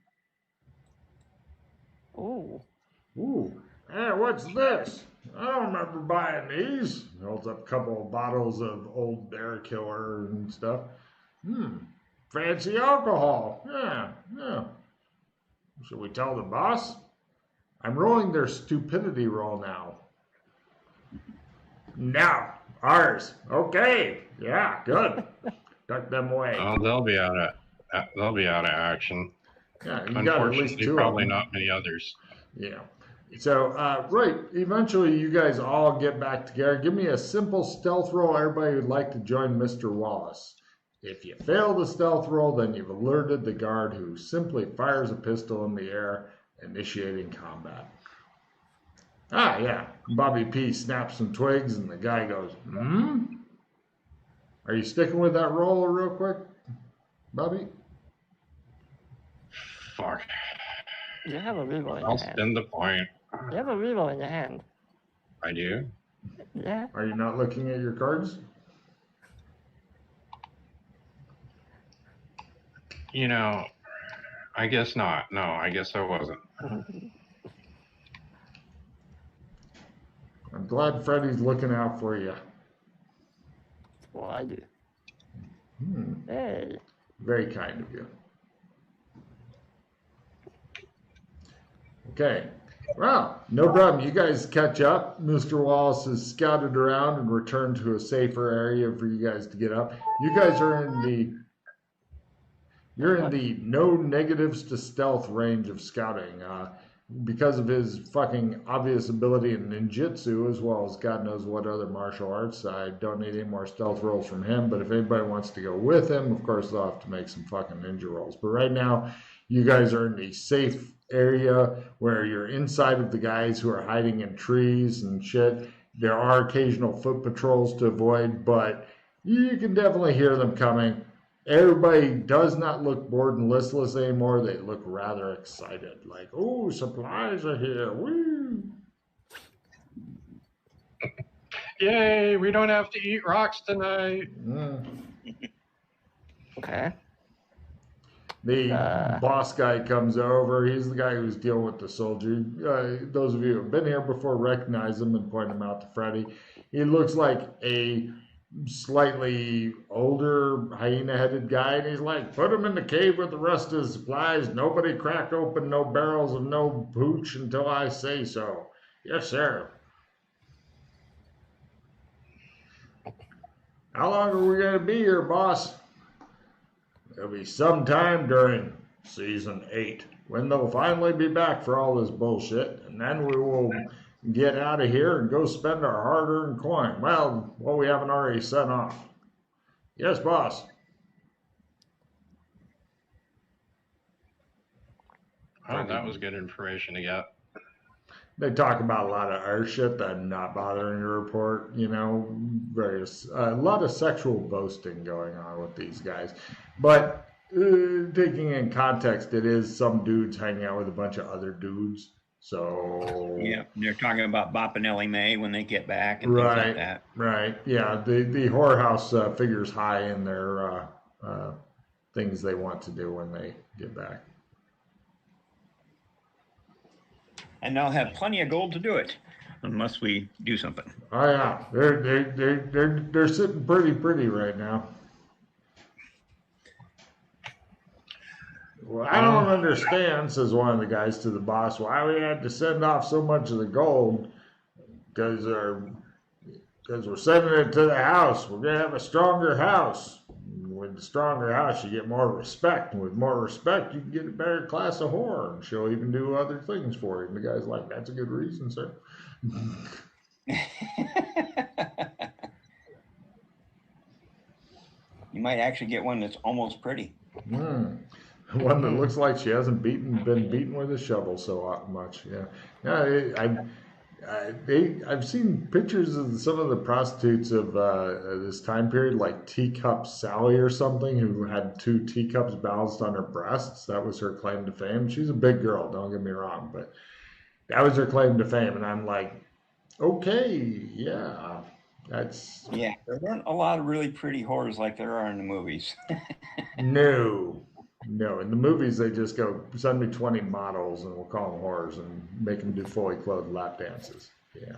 Ooh. Ooh, hey, what's this? I don't remember buying these. He holds up a couple of bottles of old Bear Killer and stuff. Fancy alcohol. Yeah. Should we tell the boss? I'm rolling their stupidity roll now. Now, ours. Okay. Yeah, good. Tuck them away. Oh, they'll be out of action. Yeah, you got at least Unfortunately, two probably of them. not many others. Yeah. So, right, eventually you guys all get back together. Give me a simple stealth roll, everybody who'd like to join Mr. Wallace. If you fail the stealth roll, then you've alerted the guard who simply fires a pistol in the air, initiating combat. Yeah. Bobby P snaps some twigs and the guy goes, Are you sticking with that roll real quick, Bobby? fuck. You have a reroll in I'll your hand. spend the point. You have a reroll in your hand. I do. Yeah. Are you not looking at your cards? You know, I guess not. No, I guess I wasn't. I'm glad Freddy's looking out for you. That's what I do. Hmm. Hey. Very kind of you. Okay. Well, no problem. You guys catch up. Mr. Wallace has scouted around and returned to a safer area for you guys to get up. You guys are in the no negatives to stealth range of scouting. Because of his fucking obvious ability in ninjutsu, as well as God knows what other martial arts. I don't need any more stealth rolls from him, but if anybody wants to go with him, of course they'll have to make some fucking ninja rolls. But right now, you guys are in the safe area where you're inside of the guys who are hiding in trees and shit. There are occasional foot patrols to avoid, but you can definitely hear them coming. Everybody does not look bored and listless anymore. They look rather excited. Like, oh, supplies are here. Woo! Yay, we don't have to eat rocks tonight. Okay. The boss guy comes over. He's the guy who's dealing with the soldier. Those of you who have been here before recognize him and point him out to Freddy. He looks like a slightly older hyena-headed guy, and he's like, put him in the cave with the rest of the supplies. Nobody crack open no barrels of no pooch until I say so. Yes, sir. How long are we going to be here, boss? It'll be sometime during season 8, when they'll finally be back for all this bullshit, and then we will get out of here and go spend our hard-earned coin. Well, what we haven't already sent off. Yes, boss. Oh, that was good information to get. They talk about a lot of our shit that I'm not bothering to report, a lot of sexual boasting going on with these guys. But taking in context, it is some dudes hanging out with a bunch of other dudes. So yeah, they're talking about Bop and Ellie Mae when they get back and right, things like that. Right. Yeah, the whorehouse figures high in their things they want to do when they get back. And they'll have plenty of gold to do it, unless we do something. Oh yeah, they're sitting pretty right now. Well, I don't understand, says one of the guys to the boss, why we had to send off so much of the gold. Because we're sending it to the house. We're gonna have a stronger house. With the stronger house, you get more respect. And with more respect, you can get a better class of whore. And she'll even do other things for you. And the guy's like, that's a good reason, sir. You might actually get one that's almost pretty. One that looks like she hasn't been beaten with a shovel so much. Yeah. I've seen pictures of some of the prostitutes of this time period, like Teacup Sally or something, who had 2 teacups balanced on her breasts. That was her claim to fame. She's a big girl, don't get me wrong, but that was her claim to fame. And I'm like, okay, yeah, that's... Yeah, there weren't a lot of really pretty whores like there are in the movies. No, in the movies they just go, send me 20 models and we'll call them whores and make them do fully clothed lap dances. Yeah.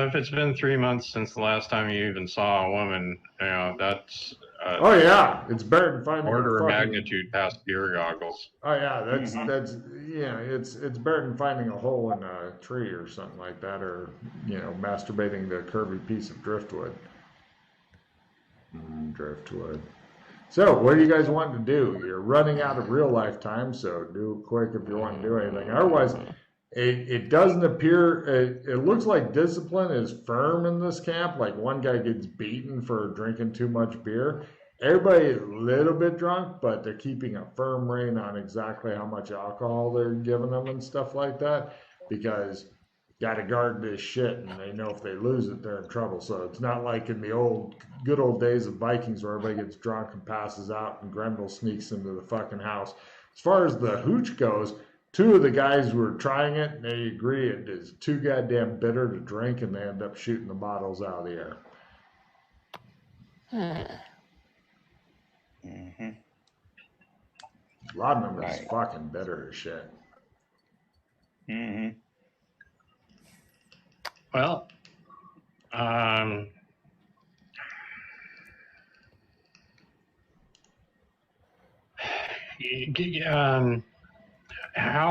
If it's been 3 months since the last time you even saw a woman, that's oh yeah, it's better than finding order a of fucking... magnitude past beer goggles. Oh yeah, that's it's better than finding a hole in a tree or something like that, or masturbating the curvy piece of driftwood. Driftwood. So, what do you guys want to do? You're running out of real life time, so do it quick if you want to do anything. Otherwise, it doesn't appear, it looks like discipline is firm in this camp. Like one guy gets beaten for drinking too much beer. Everybody a little bit drunk, but they're keeping a firm rein on exactly how much alcohol they're giving them and stuff like that, because got to guard this shit, and they know if they lose it, they're in trouble. So it's not like in the good old days of Vikings where everybody gets drunk and passes out and Grendel sneaks into the fucking house. As far as the hooch goes, two of the guys were trying it, and they agree it is too goddamn bitter to drink, and they end up shooting the bottles out of the air. Mm-hmm. Laudanum is Right. fucking bitter as shit. Mm-hmm. Well, how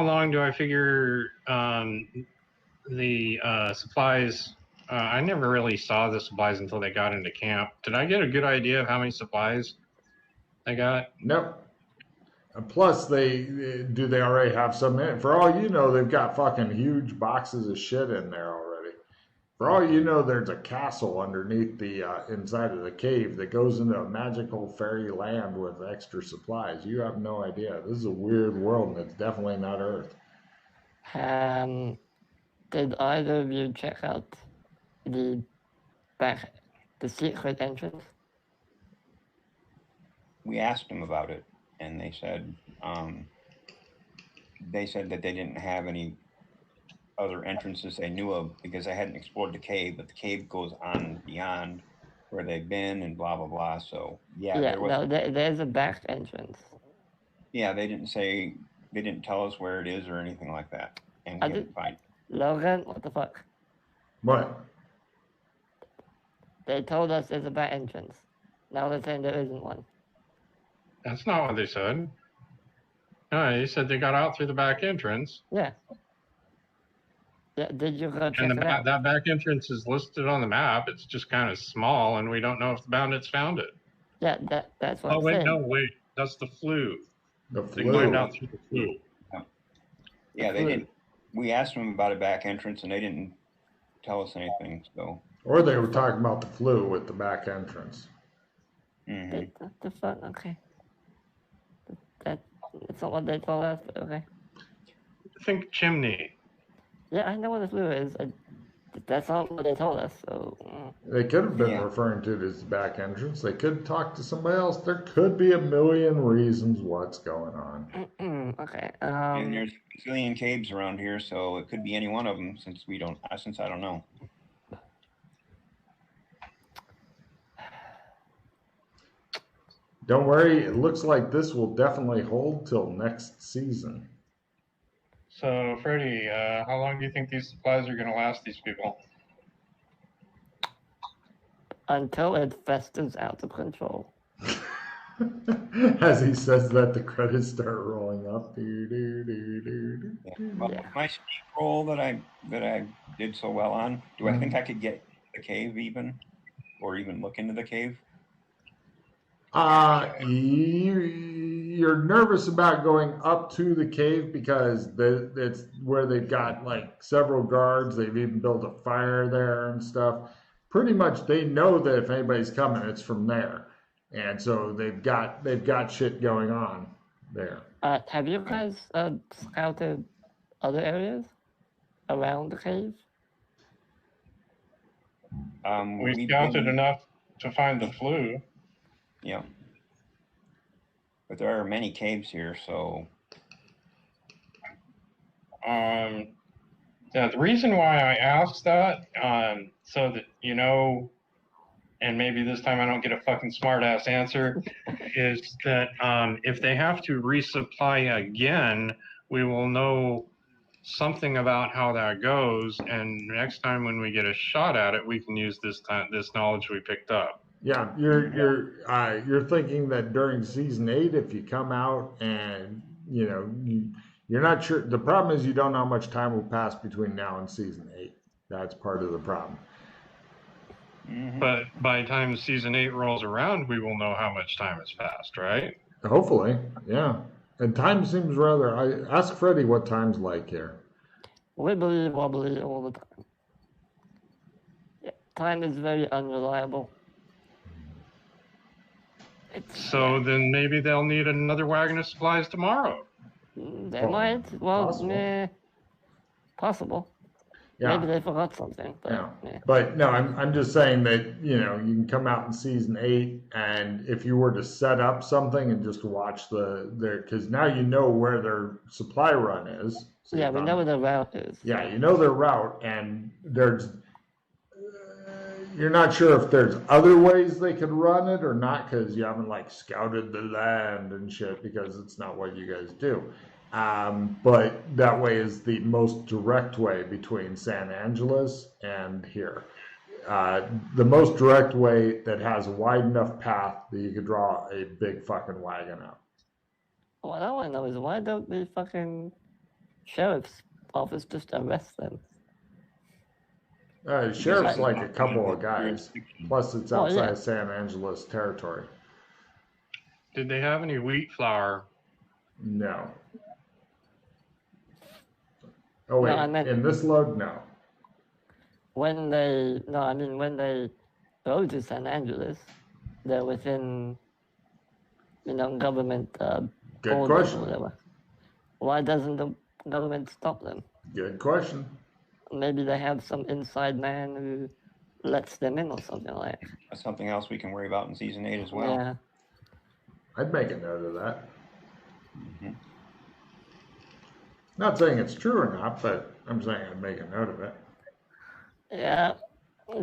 long do I figure the supplies? I never really saw the supplies until they got into camp. Did I get a good idea of how many supplies they got? Nope. And plus, they already have some in it? For all you know, they've got fucking huge boxes of shit in there already. For all you know, there's a castle underneath the inside of the cave that goes into a magical fairy land with extra supplies. You have no idea. This is a weird world, and it's definitely not Earth. Did either of you check out the secret entrance? We asked them about it, and they said that they didn't have any other entrances they knew of because they hadn't explored the cave, but the cave goes on beyond where they've been and blah blah blah. So There's a back entrance. Yeah, they didn't tell us where it is or anything like that, and we didn't find it. Logan, what the fuck? What? They told us there's a back entrance. Now they're saying there isn't one. That's not what they said. No, they said they got out through the back entrance. Yeah. Yeah, did you go check And it out? that back entrance is listed on the map. It's just kind of small, and we don't know if the bandits found it. Yeah, that's what I'm saying. No, wait. That's the flue. The They flu. climbed out through the flue. Yeah, they didn't. We asked them about a back entrance, and they didn't tell us anything. So. Or they were talking about the flu with the back entrance. Mm-hmm. The fuck? Okay. That's not what they told us, but okay. Think chimney. Yeah, I know what the flu is. That's not what they told us, so... They could have been referring to it as the back entrance. They could talk to somebody else. There could be a million reasons what's going on. Okay. And there's a zillion caves around here, so it could be any one of them since I don't know. Don't worry, it looks like this will definitely hold till next season. So, Freddie, how long do you think these supplies are going to last these people? Until it festers out of control. As he says that, the credits start rolling up. My steep roll that I did so well on, do I think I could get the cave even? Or even look into the cave? You're nervous about going up to the cave because it's where they've got like several guards. They've even built a fire there and stuff. Pretty much, they know that if anybody's coming, it's from there, and so they've got shit going on there. Have you guys scouted other areas around the cave? We scouted enough to find the flue. Yeah. But there are many caves here, so... The reason why I asked that, so that you know, and maybe this time I don't get a fucking smart-ass answer, is that if they have to resupply again, we will know something about how that goes, and next time when we get a shot at it, we can use this knowledge we picked up. Yeah, you're thinking that during season 8, if you come out and you're not sure. The problem is you don't know how much time will pass between now and season 8. That's part of the problem. Mm-hmm. But by the time season 8 rolls around, we will know how much time has passed, right? Hopefully, yeah. And time seems rather. I ask Freddie what time's like here. Wibbly wobbly all the time. Yeah, time is very unreliable. Then maybe they'll need another wagon of supplies tomorrow. They might. Well, possible. Possible. Yeah. Maybe they forgot something. But, Yeah. yeah. But no, I'm just saying that, you know, you can come out in season 8, and if you were to set up something and just watch because now you know where their supply run is. So Yeah, we know where the route is. Yeah, you know their route, and you're not sure if there's other ways they could run it or not, because you haven't like scouted the land and shit, because it's not what you guys do. But that way is the most direct way between San Angeles and here. The most direct way that has a wide enough path that you could draw a big fucking wagon out. What I want to know is why don't the fucking sheriff's office just arrest them? Sheriff's like a couple of guys. Plus, it's Oh, outside yeah. San Angeles territory. Did they have any wheat flour? No. Oh wait, No, I meant- in this load, no. When they go to San Angeles, they're within, government Good borders or question. whatever. Why doesn't the government stop them? Good question. Maybe they have some inside man who lets them in or something like that. That's something else we can worry about in season 8 as well. Yeah. I'd make a note of that. Mhm. Not saying it's true or not, but I'm saying I'd make a note of it. Yeah.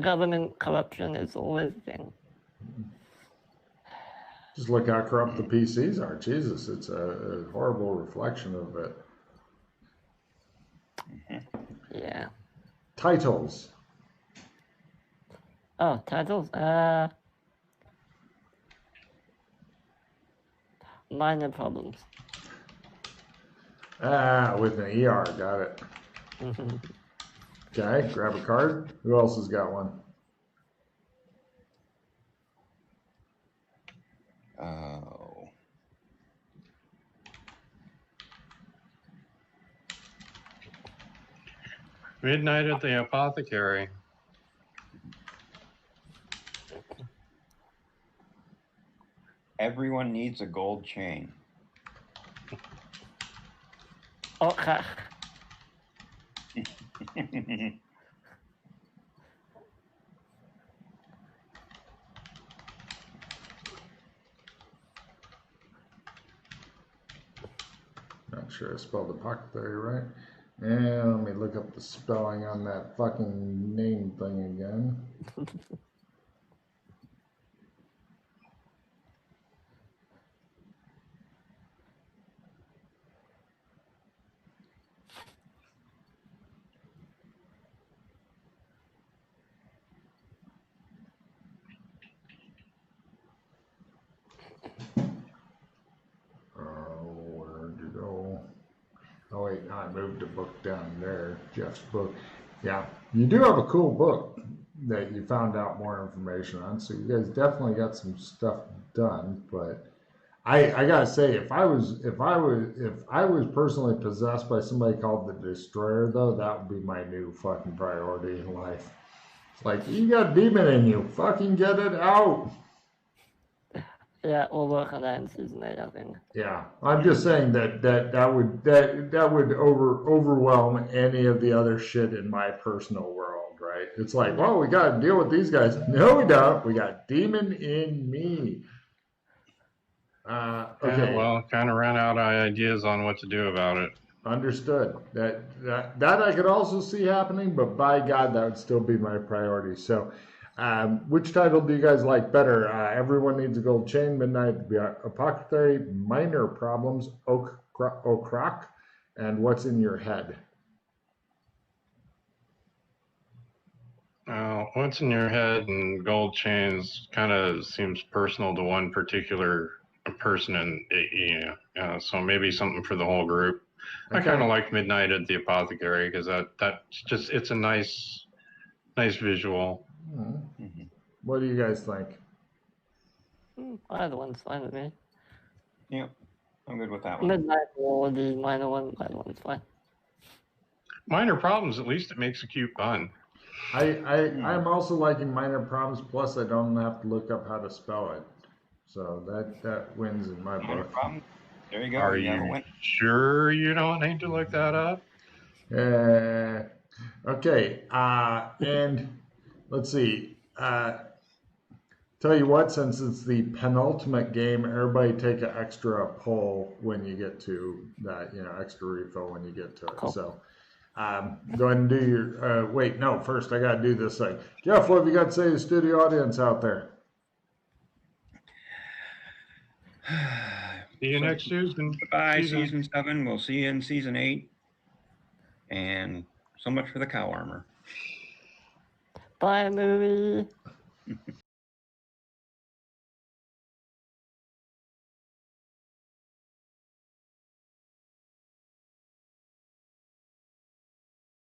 Government corruption is always a thing. Just look how corrupt the PCs are. Jesus, it's a horrible reflection of it. Yeah. Titles. Oh, titles? Minor problems. With an ER, got it. Okay, grab a card. Who else has got one? Oh. Midnight at the Apothecary. Everyone needs a gold chain. Okay. Not sure I spelled apothecary right. And let me look up the spelling on that fucking name thing again. Where'd you go? Oh wait, no, I moved the book down there. Jeff's book. Yeah, you do have a cool book that you found out more information on. So you guys definitely got some stuff done. But I gotta say, if I was personally possessed by somebody called the Destroyer, though, that would be my new fucking priority in life. It's like, you got demon in you, fucking get it out. Yeah, we'll work on that in season 8, I think. Yeah, I'm just saying that would overwhelm any of the other shit in my personal world, right? It's like, well, we got to deal with these guys. No, we don't. We got demon in me. Okay. Yeah, well, kind of ran out of ideas on what to do about it. Understood. That I could also see happening, but by God, that would still be my priority. So, which title do you guys like better? Everyone Needs a Gold Chain, Midnight Apothecary, Minor Problems, O'Crock, and What's in Your Head? What's in Your Head and Gold Chains kind of seems personal to one particular person, and so maybe something for the whole group. I kind of like Midnight at the Apothecary because it's a nice visual. Mm-hmm. What do you guys think? Either one's fine with me. Yep, I'm good with that one. Midnight or the minor one, either one's fine. Minor Problems, at least it makes a cute bun. I'm also liking Minor Problems, plus I don't have to look up how to spell it. So that wins in my Minor book. Problem. There you go. Are you sure you don't need to look that up? Okay, and let's see. Tell you what, since it's the penultimate game, everybody take an extra pull when you get to that, extra refill when you get to it. Cool. So go ahead and do your, wait, no, first I got to do this thing. Jeff, what have you got to say to the studio audience out there? See you next season. Goodbye, season 7. We'll see you in season 8. And so much for the cow armor. Bye, movie.